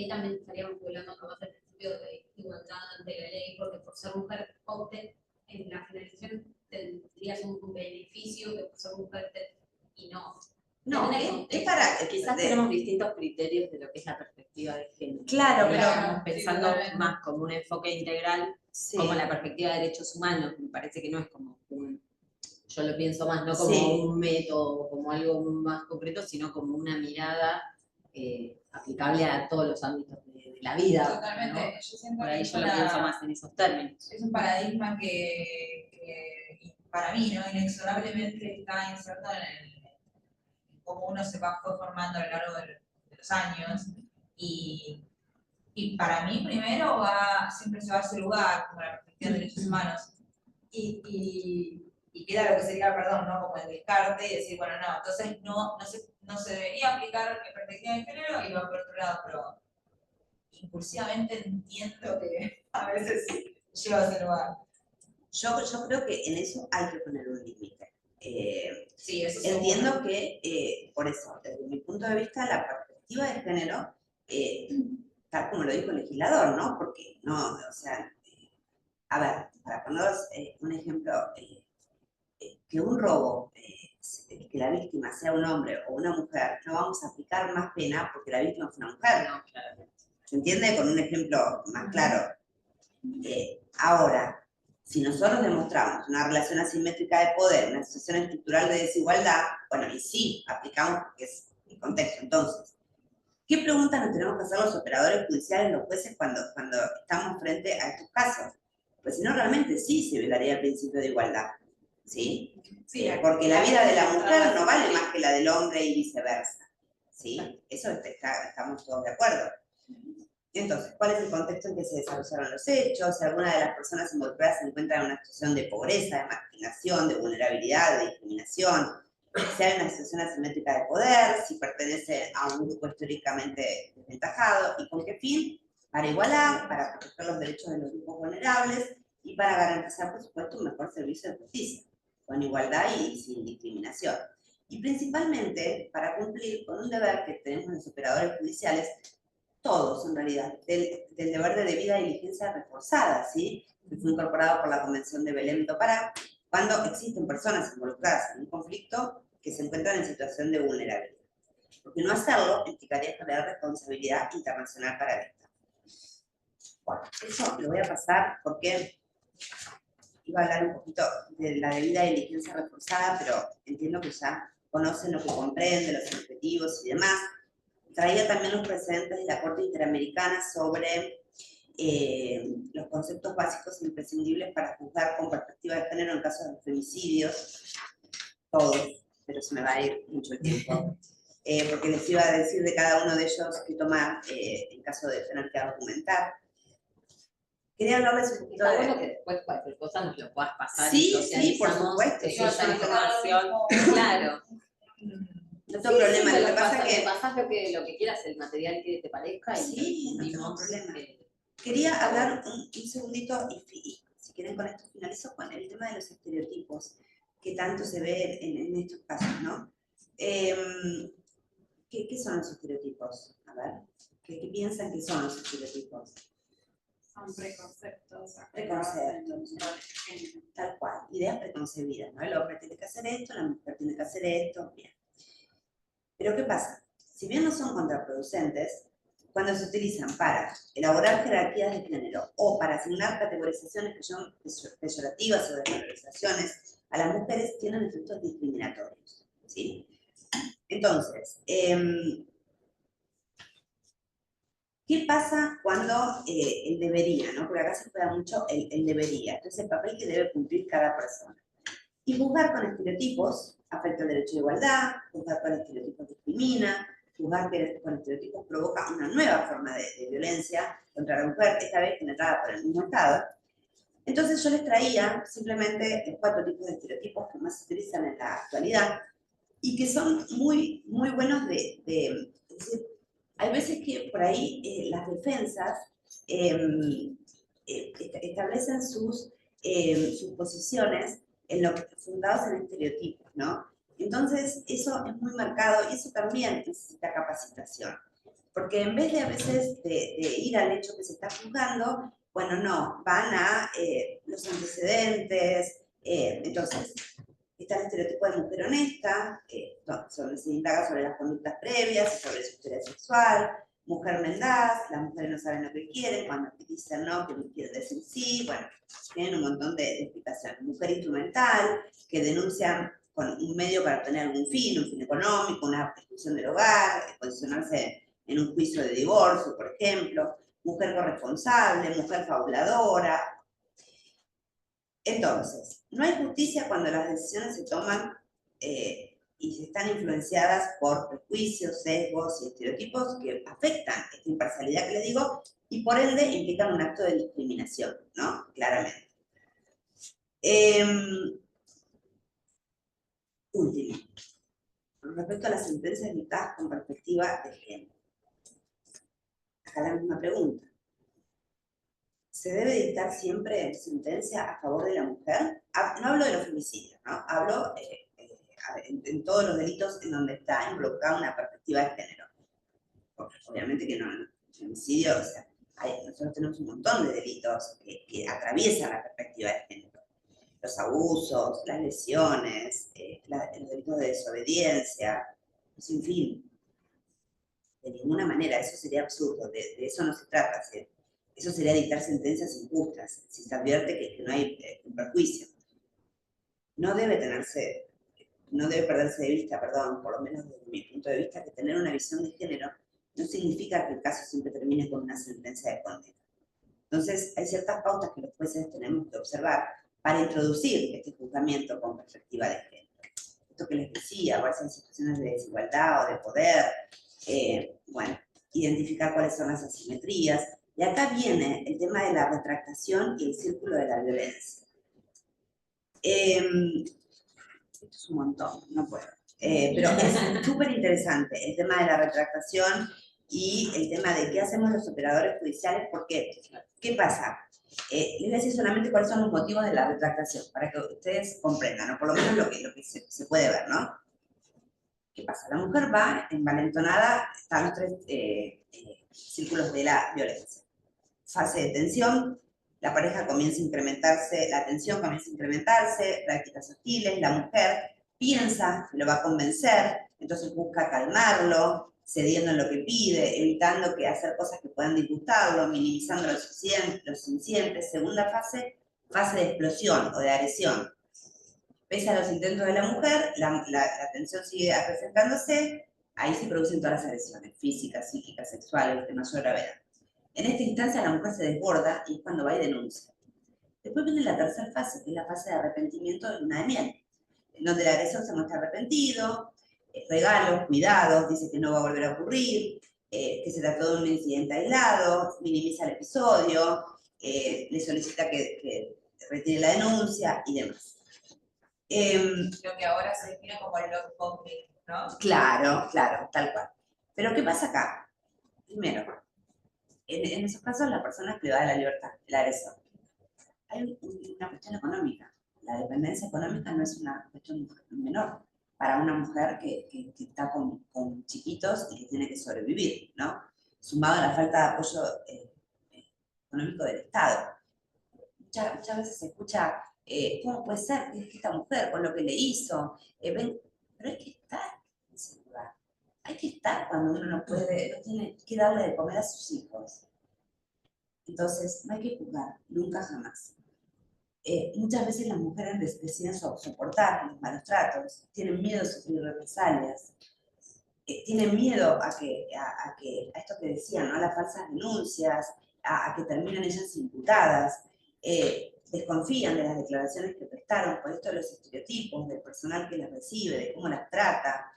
También estaríamos violando como el principio de igualdad ante la ley, porque por ser mujer opte en la finalización tendrías un beneficio que por ser son fuertes y no. No, es para... Quizás tenemos distintos criterios de lo que es la perspectiva de género. Claro, pero... Estamos pensando totalmente. más como un enfoque integral, Sí. como la perspectiva de derechos humanos. Me parece que no es como yo lo pienso más, no como Sí. un método, como algo más concreto, sino como una mirada aplicable a todos los ámbitos de la vida. Totalmente, ¿no? yo siento Por que ahí es yo lo pienso más en esos términos. es un paradigma que para mí, ¿no? Inexorablemente está inserto en cómo uno se fue formando a lo largo de los años. Y para mí, primero, siempre se va a ese lugar, como la perspectiva de derechos humanos. Y queda lo que sería, perdón, ¿no? Como el descarte y decir, bueno, no, entonces no se debería aplicar en perspectiva de género y va por otro lado, pero impulsivamente entiendo que a veces lleva a ese lugar. Yo creo que en eso hay que poner un límite. Sí, eso Entiendo seguro. que, por eso, desde mi punto de vista, la perspectiva de género, tal como lo dijo el legislador, ¿no? Porque no, o sea, a ver, para poneros un ejemplo, que un robo, que la víctima sea un hombre o una mujer, no vamos a aplicar más pena porque la víctima fue una mujer. No, claramente. ¿Se entiende? Con un ejemplo más claro. Ahora, si nosotros demostramos una relación asimétrica de poder, una situación estructural de desigualdad, bueno, y sí, aplicamos porque es el contexto. Entonces, ¿qué preguntas nos tenemos que hacer los operadores judiciales, los jueces, cuando estamos frente a estos casos? Pues si no, realmente sí se violaría el principio de igualdad, ¿sí? Sí, porque la vida de la mujer no vale más que la del hombre y viceversa, ¿sí? Eso estamos todos de acuerdo. Entonces, ¿cuál es el contexto en que se desarrollaron los hechos? Si alguna de las personas involucradas se encuentra en una situación de pobreza, de marginación, de vulnerabilidad, de discriminación, si hay una situación asimétrica de poder, si pertenece a un grupo históricamente desventajado, y con qué fin, para igualar, para proteger los derechos de los grupos vulnerables y para garantizar, por supuesto, un mejor servicio de justicia, con igualdad y sin discriminación. Y principalmente para cumplir con un deber que tenemos los operadores judiciales, todos en realidad, del deber de debida diligencia reforzada, ¿sí? Que fue incorporado por la Convención de Belém do Pará, cuando existen personas involucradas en un conflicto que se encuentran en situación de vulnerabilidad. Porque no hacerlo implicaría generar responsabilidad internacional para el Estado. Bueno, eso lo voy a pasar porque iba a hablar un poquito de la debida diligencia reforzada, pero entiendo que ya conocen lo que comprende, los objetivos y demás. Traía también los precedentes de la Corte Interamericana sobre los conceptos básicos e imprescindibles para juzgar con perspectiva de género en casos de femicidios, todos, pero se me va a ir mucho el tiempo, porque les iba a decir de cada uno de ellos qué tomar en caso de tener que argumentar. Quería hablarles un poquito Está de... bueno que después cualquier cosa nos lo puedas pasar. Sí, y sí, por socializamos, supuesto, sí, sí, esa yo información, claro. No tengo problema, sí, lo que pasa me que... pasás lo que quieras, el material que te parezca. Sí, y no tengo vimos problema. que- Quería hablar un segundito, y si quieren con esto finalizo, con el tema de los estereotipos, que tanto se ve en estos casos, ¿no? ¿Qué son los estereotipos? A ver, ¿qué piensan que son los estereotipos? Son preconceptos. Preconceptos, tal cual, ideas preconcebidas, ¿no? El hombre tiene que hacer esto, la mujer tiene que hacer esto, bien. Pero ¿qué pasa? Si bien no son contraproducentes, cuando se utilizan para elaborar jerarquías de género o para asignar categorizaciones que son peyorativas o desvalorizaciones a las mujeres, tienen efectos discriminatorios, ¿sí? Entonces, ¿qué pasa cuando el debería, ¿no? Porque acá se juega mucho el debería, entonces el papel que debe cumplir cada persona. Y juzgar con estereotipos afecta el derecho de igualdad, juzgar con estereotipos discrimina, juzgar con estereotipos provoca una nueva forma de violencia contra la mujer, esta vez generada por el mismo Estado. Entonces yo les traía simplemente 4 tipos de estereotipos que más se utilizan en la actualidad y que son muy, muy buenos es decir, hay veces que por ahí las defensas establecen sus posiciones fundados en estereotipos, ¿no? Entonces, eso es muy marcado y eso también necesita capacitación. Porque en vez de a veces de ir al hecho que se está juzgando, bueno, no, van a los antecedentes. Entonces, Está el estereotipo de mujer honesta, donde se indaga sobre las conductas previas y sobre su historia sexual. Mujer mendaz, las mujeres no saben lo que quieren, cuando dicen no, que quieren decir sí, bueno, tienen un montón de explicaciones. Mujer instrumental, que denuncian con un medio para obtener algún fin, un fin económico, una exclusión del hogar, posicionarse en un juicio de divorcio, por ejemplo. Mujer corresponsable, mujer fabuladora. Entonces, no hay justicia cuando las decisiones se toman y se están influenciadas por prejuicios, sesgos y estereotipos que afectan esta imparcialidad que les digo y por ende implican un acto de discriminación, ¿no? Claramente. Último, respecto a las sentencias dictadas con perspectiva de género. Acá la misma pregunta. ¿Se debe dictar siempre sentencia a favor de la mujer? No hablo de los femicidios, ¿no? Hablo en todos los delitos en donde está involucrada una perspectiva de género. Porque obviamente que no, el femicidio, o sea, nosotros tenemos un montón de delitos que atraviesan la perspectiva de género. Los abusos, las lesiones, los delitos de desobediencia, sin fin. De ninguna manera, eso sería absurdo, de eso no se trata, ¿sí? Eso sería dictar sentencias injustas, si se advierte que no hay un perjuicio. No debe perderse de vista, perdón, por lo menos desde mi punto de vista, que tener una visión de género no significa que el caso siempre termine con una sentencia de condena. Entonces, hay ciertas pautas que los jueces tenemos que observar para introducir este juzgamiento con perspectiva de género. Esto que les decía, a veces en situaciones de desigualdad o de poder, bueno, identificar cuáles son las asimetrías. Y acá viene el tema de la retractación y el círculo de la violencia. Esto es un montón, no puedo. Pero es súper interesante el tema de la retractación y el tema de qué hacemos los operadores judiciales, porque, ¿qué pasa? Les voy a decir solamente cuáles son los motivos de la retractación, para que ustedes comprendan, o por lo menos lo que se puede ver, ¿no? ¿Qué pasa? La mujer va envalentonada, están los tres círculos de la violencia. Fase de tensión, la pareja comienza a incrementarse, la tensión comienza a incrementarse, prácticas hostiles, la mujer piensa que lo va a convencer, entonces busca calmarlo, cediendo en lo que pide, evitando que hacer cosas que puedan disgustarlo, minimizando los incidentes. Segunda fase, fase de explosión o de agresión. Pese a los intentos de la mujer, la tensión sigue presentándose, ahí se producen todas las agresiones físicas, psíquicas, sexuales, de mayor gravedad. En esta instancia la mujer se desborda y es cuando va y denuncia. Después viene la tercera fase, que es la fase de arrepentimiento de luna de miel, en donde el agresor se muestra arrepentido, regalos, cuidados, dice que no va a volver a ocurrir, que se trató de un incidente aislado, minimiza el episodio, le solicita que retire la denuncia y demás. Lo que ahora se define como el love bombing, ¿no? Claro, tal cual. Pero ¿qué pasa acá? Primero, en esos casos la persona es privada de la libertad, el agresor. Hay una cuestión económica. La dependencia económica no es una cuestión menor para una mujer que está con chiquitos y que tiene que sobrevivir, ¿no? Sumado a la falta de apoyo económico del Estado. Muchas veces se escucha, ¿cómo puede ser que esta mujer, con lo que le hizo? Pero hay que estar en ese lugar. Hay que estar cuando uno no puede, no tiene que darle de comer a sus hijos. Entonces, no hay que juzgar, nunca jamás. Muchas veces las mujeres deciden soportar los malos tratos, tienen miedo de sufrir represalias, tienen miedo a esto que decían, ¿no? A las falsas denuncias, a que terminen ellas imputadas, desconfían de las declaraciones que prestaron, por esto de los estereotipos, del personal que las recibe, de cómo las trata.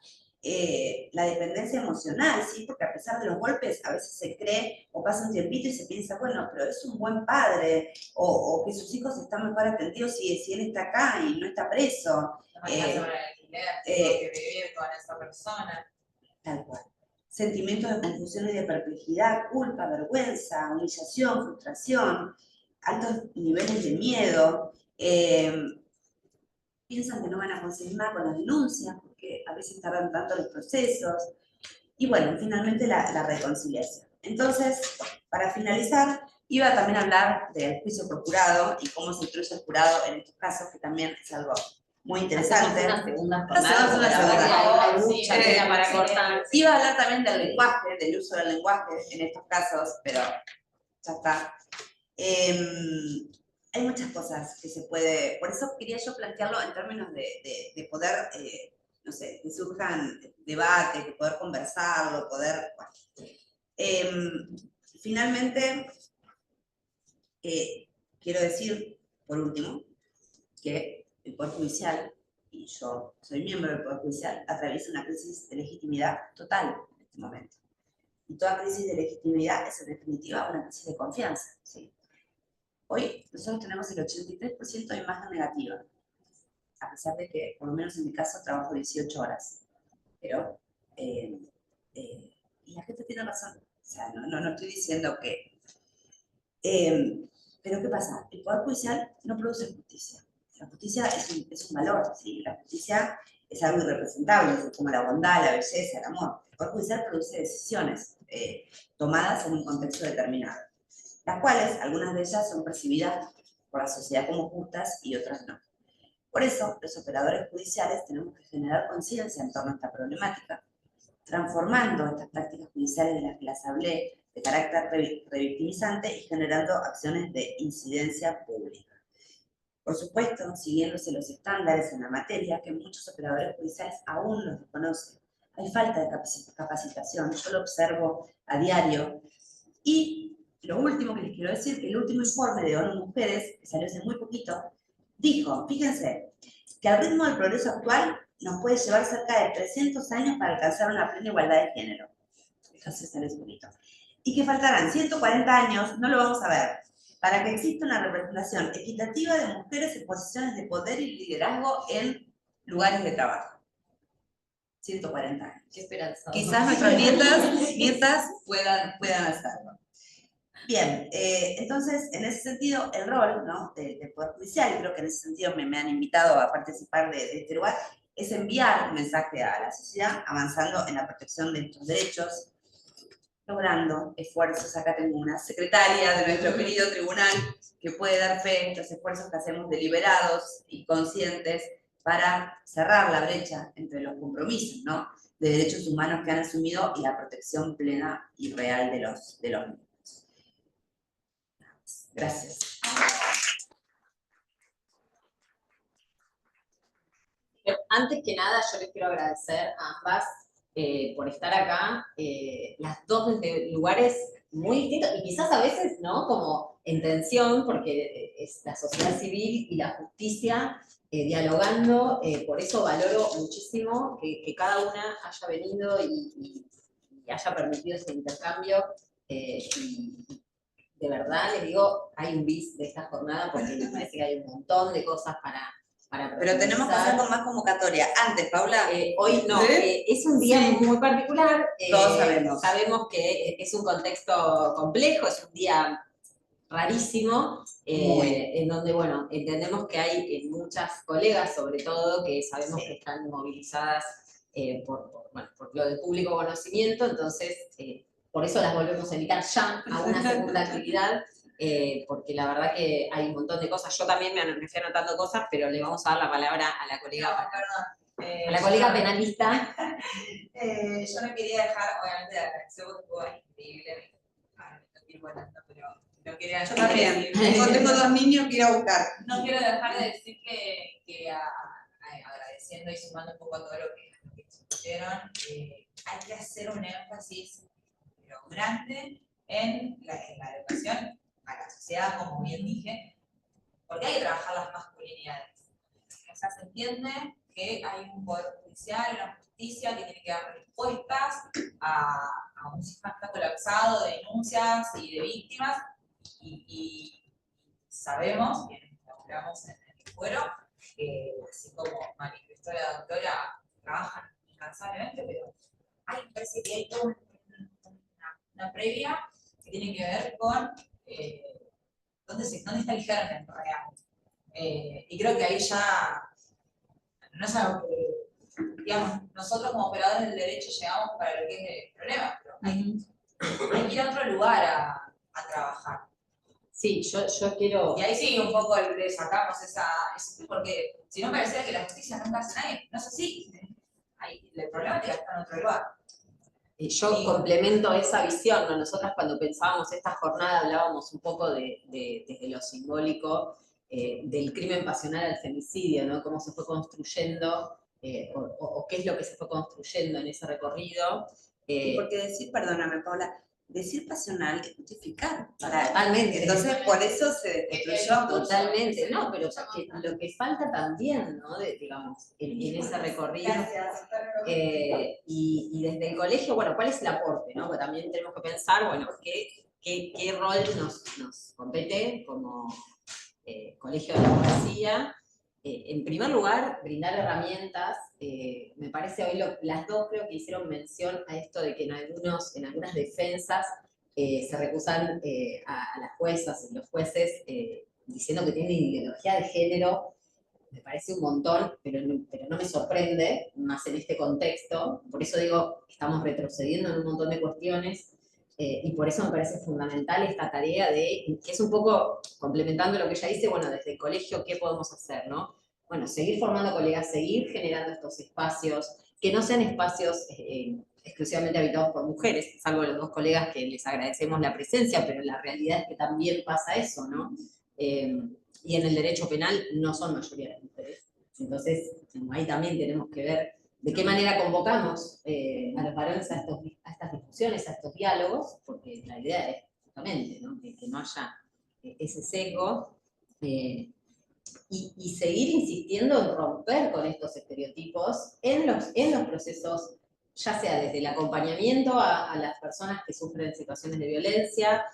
La dependencia emocional, ¿sí? Porque a pesar de los golpes, a veces se cree o pasa un tiempito y se piensa, bueno, pero es un buen padre, o que sus hijos están mejor atendidos si él está acá y no está preso. No hay sobre el alquiler, tengo que vivir con esa persona. Tal cual. Sentimientos de confusión y de perplejidad, culpa, vergüenza, humillación, frustración, altos niveles de miedo. Piensan que no van a conseguir nada con las denuncias, porque a veces tardan tanto los procesos. Y bueno, finalmente la reconciliación. Entonces, para finalizar, iba también a hablar del juicio por jurado y cómo se instruye el jurado en estos casos, que también es algo muy Hacemos interesante. una segunda Hacemos jornada, una porque la verdad segunda. que hay mucha tela para cortar. Iba a hablar también del lenguaje, del uso del lenguaje en estos casos, pero ya está. Hay muchas cosas que se puede, por eso quería yo plantearlo en términos de poder, no sé, que surjan debates, de poder conversarlo, poder, bueno. Finalmente, quiero decir, por último, que el Poder Judicial, y yo soy miembro del Poder Judicial, atraviesa una crisis de legitimidad total en este momento. Y toda crisis de legitimidad es en definitiva una crisis de confianza, ¿sí? Hoy nosotros tenemos el 83% de imagen negativa, a pesar de que, por lo menos en mi caso, trabajo 18 horas. Pero, y la gente tiene razón. O sea, no estoy diciendo que... pero ¿qué pasa? El Poder Judicial no produce justicia. La justicia es un valor, ¿sí? La justicia es algo irrepresentable, como la bondad, la belleza, el amor. El Poder Judicial produce decisiones tomadas en un contexto determinado, las cuales, algunas de ellas son percibidas por la sociedad como justas y otras no. Por eso, los operadores judiciales tenemos que generar conciencia en torno a esta problemática, transformando estas prácticas judiciales de las que las hablé de carácter revictimizante y generando acciones de incidencia pública. Por supuesto, siguiéndose los estándares en la materia, que muchos operadores judiciales aún los desconocen. Hay falta de capacitación, yo lo observo a diario. Y lo último que les quiero decir, que el último informe de ONU Mujeres, que salió hace muy poquito, dijo, fíjense, que al ritmo del progreso actual nos puede llevar cerca de 300 años para alcanzar una plena igualdad de género. Entonces salió hace poquito. Y que faltarán 140 años, no lo vamos a ver, para que exista una representación equitativa de mujeres en posiciones de poder y liderazgo en lugares de trabajo. 140 años. Qué esperanza. Quizás nuestras nietas puedan hacerlo. Bien, entonces, en ese sentido, el rol, ¿no?, del Poder Judicial, y creo que en ese sentido me han invitado a participar de este lugar, es enviar un mensaje a la sociedad avanzando en la protección de nuestros derechos, logrando esfuerzos. Acá tengo una secretaria de nuestro querido tribunal que puede dar fe de los esfuerzos que hacemos deliberados y conscientes para cerrar la brecha entre los compromisos, ¿no?, de derechos humanos que han asumido y la protección plena y real de los niños. Gracias. Antes que nada, yo les quiero agradecer a ambas por estar acá, las dos desde lugares muy distintos, y quizás a veces, ¿no?, como en tensión, porque es la sociedad civil y la justicia dialogando. Por eso valoro muchísimo que cada una haya venido y haya permitido ese intercambio. Y de verdad, les digo, hay un bis de esta jornada, porque me parece que hay un montón de cosas para Pero tenemos que hacer con más convocatoria. Antes, Paula. Hoy no, ¿Sí? es un día muy particular. Todos sabemos. Sabemos que es un contexto complejo, es un día rarísimo, en donde, bueno, entendemos que hay muchas colegas, sobre todo, que sabemos que están movilizadas por lo de público conocimiento. Entonces, por eso las volvemos a invitar ya a una segunda actividad, porque la verdad que hay un montón de cosas. Yo también me fui anotando cosas, pero le vamos a dar la palabra a la colega, a la colega penalista. Yo no quería dejar, obviamente, la reacción que fue increíble. No estoy volando, pero no quería. Yo también. Tengo dos niños que ir a buscar. No quiero dejar de decir que agradeciendo y sumando un poco a todo lo que discutieron, hay que hacer un énfasis pero grande en la educación a la sociedad, como bien dije, porque hay que trabajar las masculinidades. O sea, se entiende que hay un poder judicial, una justicia que tiene que dar respuestas a un sistema que está colapsado de denuncias y de víctimas, y sabemos, quienes laburamos en el fuero, que así como manifestó la doctora, trabajan incansablemente, pero parece que hay toda una previa que tiene que ver con dónde está el germen real. Y creo que ahí ya no es algo que, digamos, nosotros como operadores del derecho llegamos para lo que es el problema, pero hay que ir a otro lugar a trabajar. Sí, yo quiero... Y ahí sí, un poco le sacamos porque si no parecía que la justicia nunca hace nada, no es así. Ahí, el problema está en otro lugar. Yo complemento esa visión, ¿no? Nosotras cuando pensábamos esta jornada hablábamos un poco desde lo simbólico, del crimen pasional al femicidio, ¿no? Cómo se fue construyendo, o qué es lo que se fue construyendo en ese recorrido. Porque decir, perdóname Paula, decir pasional es justificar. Totalmente. Entonces por eso se desconstruyó. Totalmente, no, pero lo que falta también, ¿no? Digamos, en ese recorrido. Y desde el colegio, bueno, ¿cuál es el aporte? ¿No? Porque también tenemos que pensar, bueno, qué rol nos compete como colegio de la abogacía. En primer lugar, brindar herramientas. Me parece hoy las dos creo que hicieron mención a esto de que en algunas defensas se recusan a las juezas y los jueces diciendo que tienen ideología de género. Me parece un montón, pero no me sorprende, más en este contexto. Por eso digo, estamos retrocediendo en un montón de cuestiones. Y por eso me parece fundamental esta tarea que es un poco complementando lo que ella dice, bueno, desde el colegio, ¿qué podemos hacer, no? Bueno, seguir formando colegas, seguir generando estos espacios, que no sean espacios exclusivamente habitados por mujeres, salvo los dos colegas que les agradecemos la presencia, pero la realidad es que también pasa eso, ¿no? Y en el derecho penal no son mayoría las mujeres. Entonces, ahí también tenemos que ver de qué manera convocamos a los varones a estas discusiones, a estos diálogos, porque la idea es justamente, ¿no? Que no haya ese sesgo, y seguir insistiendo en romper con estos estereotipos en los procesos, ya sea desde el acompañamiento a las personas que sufren situaciones de violencia,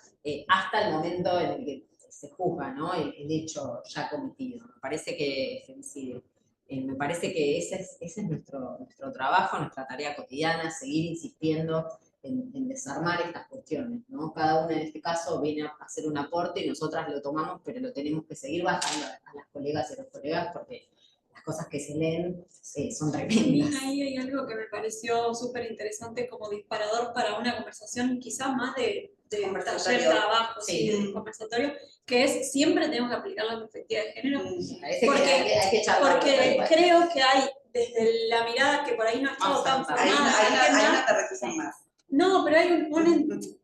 hasta el momento en el que se juzga, ¿no? el hecho ya cometido. Me parece que femicidio. Me parece que ese es nuestro trabajo, nuestra tarea cotidiana, seguir insistiendo en desarmar estas cuestiones, ¿no? Cada uno en este caso viene a hacer un aporte y nosotras lo tomamos, pero lo tenemos que seguir bajando a las colegas y a los colegas porque las cosas que se leen son tremendas. Ahí hay algo que me pareció súper interesante como disparador para una conversación, quizás más de taller, trabajo, sí, de conversatorio, que es siempre tenemos que aplicar la perspectiva de género. Porque creo que hay, desde la mirada que por ahí no ha estado tan formada. Ahí no te recursan más. No, pero hay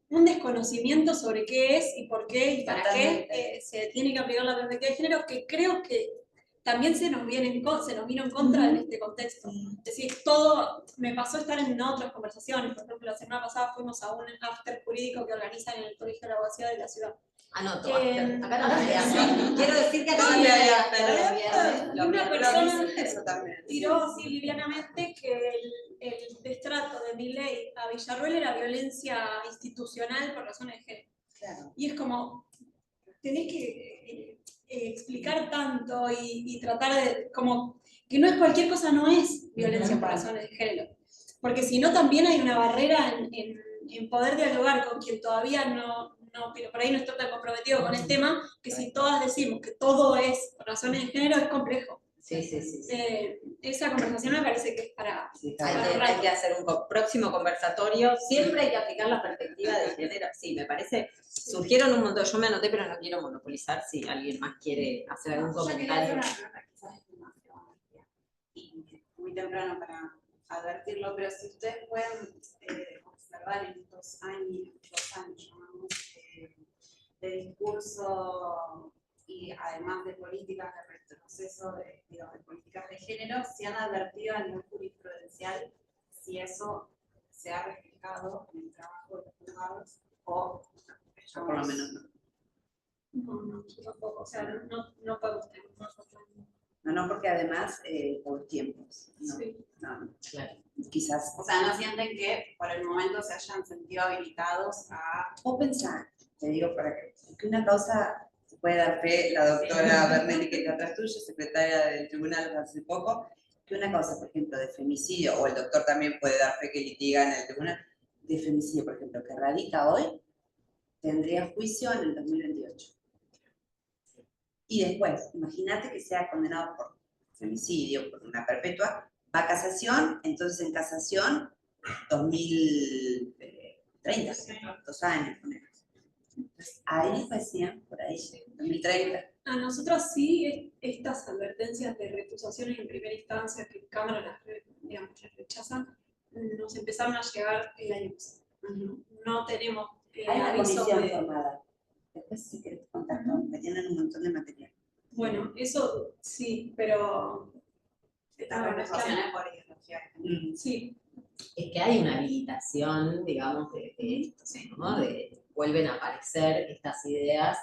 un desconocimiento sobre qué es y por qué y para qué se tiene que aplicar la perspectiva de género, que creo que también se nos vino en contra en este contexto. Es decir, me pasó estar en otras conversaciones, por ejemplo, la semana pasada fuimos a un after jurídico que organizan en el Colegio de la Abogacía de la ciudad. Anoto, acá no había. Quiero decir que acá no había. Una persona tiró así livianamente que el destrato de Milei a Villarruel era violencia institucional por razones de género. Claro. Y es como, tenés que explicar tanto y tratar de, como, que no es cualquier cosa, no es violencia por razones de género. Porque si no también hay una barrera en poder dialogar con quien todavía pero por ahí no está tan comprometido con el tema, que si todas decimos que todo es por razones de género, es complejo. Sí. Esa conversación me parece que es para... Hay que hacer un próximo conversatorio. Siempre hay que aplicar la perspectiva de género. Sí, me parece. Surgieron un montón. Yo me anoté, pero no quiero monopolizar. Si alguien más quiere hacer algún comentario. Muy temprano para advertirlo, pero si ustedes pueden observar en estos años, llamamos, de discurso y además de políticas de retroceso, de políticas de género, se han advertido a nivel jurisprudencial si eso se ha reflejado en el trabajo de los juzgados o por lo menos no. No, tampoco, o sea, no podemos tener No, porque además por tiempos. No, sí. No, claro. Quizás. O sea, no sienten que por el momento se hayan sentido habilitados a... O pensar, te digo, para que una causa se puede dar fe, la doctora Bernetti, que está atrás tuyo, secretaria del tribunal hace poco, que una causa, por ejemplo, de femicidio, o el doctor también puede dar fe que litiga en el tribunal, de femicidio, por ejemplo, que radica hoy, tendría juicio en el 2028. Y después, imagínate que sea condenado por femicidio, por una perpetua, va a casación, entonces en casación, 2030, 2 años. Entonces, ahí recién, por ahí, 2030. A nosotros sí, estas advertencias de recusaciones en primera instancia que en Cámara las rechazan, nos empezaron a llegar el año pasado. No tenemos Hay una avisos comisión de... formada. Después, si querés contactar, me tienen un montón de material. Bueno, eso sí, pero... Estas recusaciones por ideología. Sí, Es que hay una habilitación, digamos, de esto, ¿no? Vuelven a aparecer estas ideas.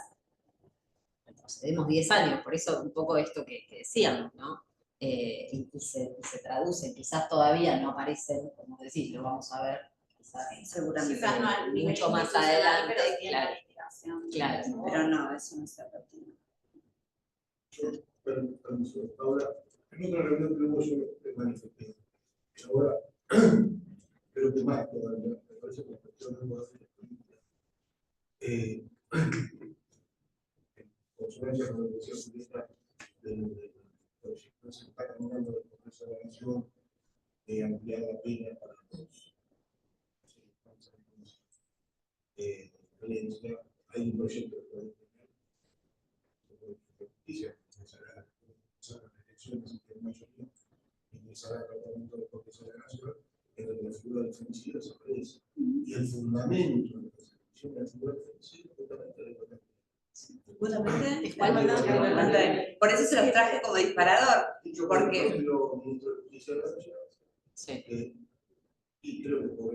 Retrocedemos 10 años, por eso un poco esto que decíamos, ¿no? Y se traducen, quizás todavía no aparecen, como decís, lo vamos a ver, quizás, Seguramente. Quizás no al nivel mucho más institucional, adelante, pero sí en la claro, investigación. claro. Pero no, eso no se retina. Permiso. Ahora, en otra reunión que hubo yo me manifesté. Ahora, creo que más todavía, me parece que la cuestión de poder hacer política. En consonancia con la elección política del proyecto se está caminando del Congreso de la Nación de ampliar la pena para los violencia. Hay un proyecto que puede tener justicia, ingresará a las elecciones en mayoría, ingresará al Parlamento del Congreso de la Nación, en donde la figura del femicidio desaparece. Y el fundamento de la persecución de la figura del femicidio es justamente la igualdad. Justamente, ¿Cuál? por eso se los traje como disparador. Yo, Porque- por ejemplo, ministro de Justicia de la Nación, Sí. y creo que por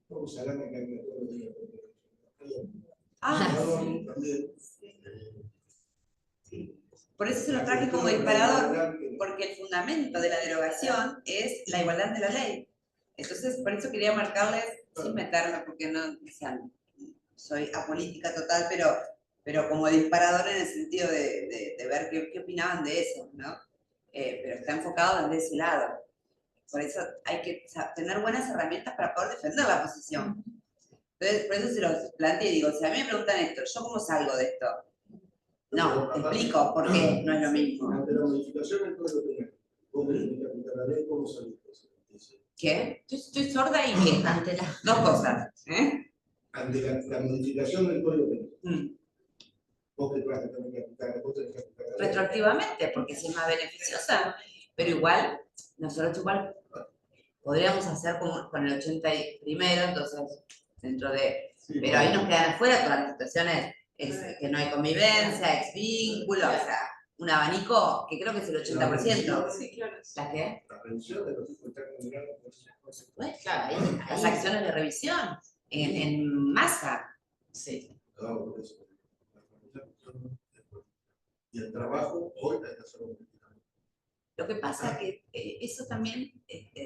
vamos a ganar que todos los días. También. Por eso se los traje como disparador, porque el fundamento de la derogación es la igualdad ante la ley. Entonces, por eso quería marcarles, sin meterme, porque no, o sea, soy apolítica total, pero como disparador en el sentido de ver qué opinaban de eso, ¿no? Pero está enfocado desde ese lado. Por eso hay que tener buenas herramientas para poder defender la posición. Entonces, por eso se los planteé y digo, si a mí me preguntan esto, ¿yo cómo salgo de esto? No, te explico por qué no es lo mismo. Ante la modificación del Código Penal, vos tenés que aplicar la ley, ¿cómo salís? ¿Qué? Yo estoy sorda y que ante las dos cosas. Ante la modificación del Código Penal. Vos que vas a tener que aplicar, vos tenés que aplicar la ley. Retroactivamente, porque si es más beneficiosa, pero igual, nosotros igual podríamos hacer como con el 81, entonces, dentro de... Sí, pero ahí nos quedan afuera todas las situaciones que no hay convivencia, ex vínculo, o sea, un abanico que creo que es el 80%. sí, claro. ¿La qué? La revisión de los hijos están condenados por esas cosas. Pues claro, las acciones de revisión en masa. Sí. No, por eso. Y el trabajo, hoy hay que hacerlo políticamente. Lo que pasa es que eso también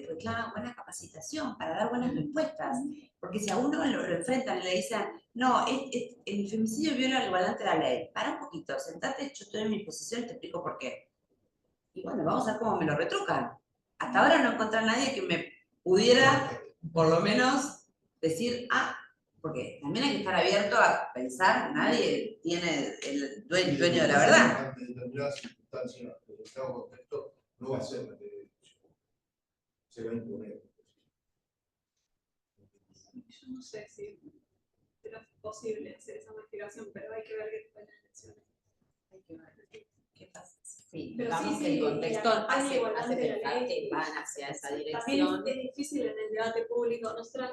reclama buena capacitación para dar buenas respuestas. Porque si a uno lo enfrentan y le dicen, no, el femicidio viola la igualdad ante la ley, para un poquito, sentate, yo estoy en mi posición y te explico por qué. Y bueno, vamos a ver cómo me lo retrucan. Hasta ahora no encontré a nadie que me pudiera, por lo menos, decir, porque también hay que estar abierto a pensar, nadie tiene el dueño de la verdad. Ante determinadas circunstancias, en determinado contexto, no va a ser la que se va a imponer. Yo no sé si será posible hacer esa modificación, pero hay que ver qué fue la elección. Hay que ver qué pasa. Sí, Pero digamos sí, que el sí, contexto la campaña hace igualdad de la pensar ley, que van hacia esa También dirección. es difícil en el debate público. Nosotras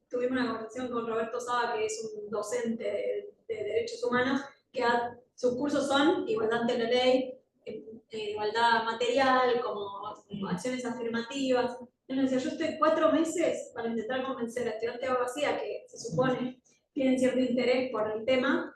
tuvimos una conversación con Roberto Saba, que es un docente de derechos humanos, que sus cursos son igualdad ante la ley, igualdad material, como acciones afirmativas. Él decía, yo estoy 4 meses para intentar convencer a estudiantes de abogacía que se supone tienen cierto interés por el tema,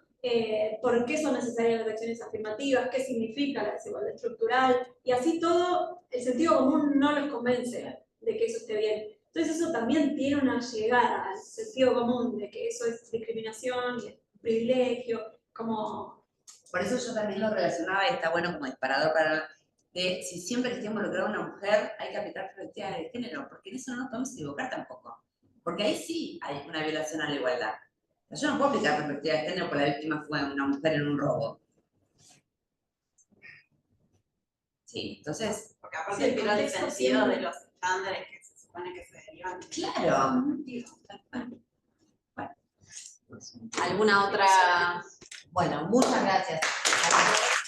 por qué son necesarias las acciones afirmativas, qué significa la desigualdad estructural, y así todo, el sentido común no los convence de que eso esté bien. Entonces eso también tiene una llegada al sentido común, de que eso es discriminación, es privilegio, como... Por eso yo también lo relacionaba y está bueno como disparador para de si siempre que esté involucrada una mujer hay que aplicar perspectiva de género, porque en eso no nos podemos equivocar tampoco. Porque ahí sí hay una violación a la igualdad. O sea, yo no puedo aplicar perspectiva de género porque la víctima fue una mujer en un robo. Sí, entonces... Porque aparte Sí, el pierde el contexto sentido siempre. de los estándares que se supone que se derivan. Claro. Bueno, ¿alguna otra? Bueno, muchas gracias a todos.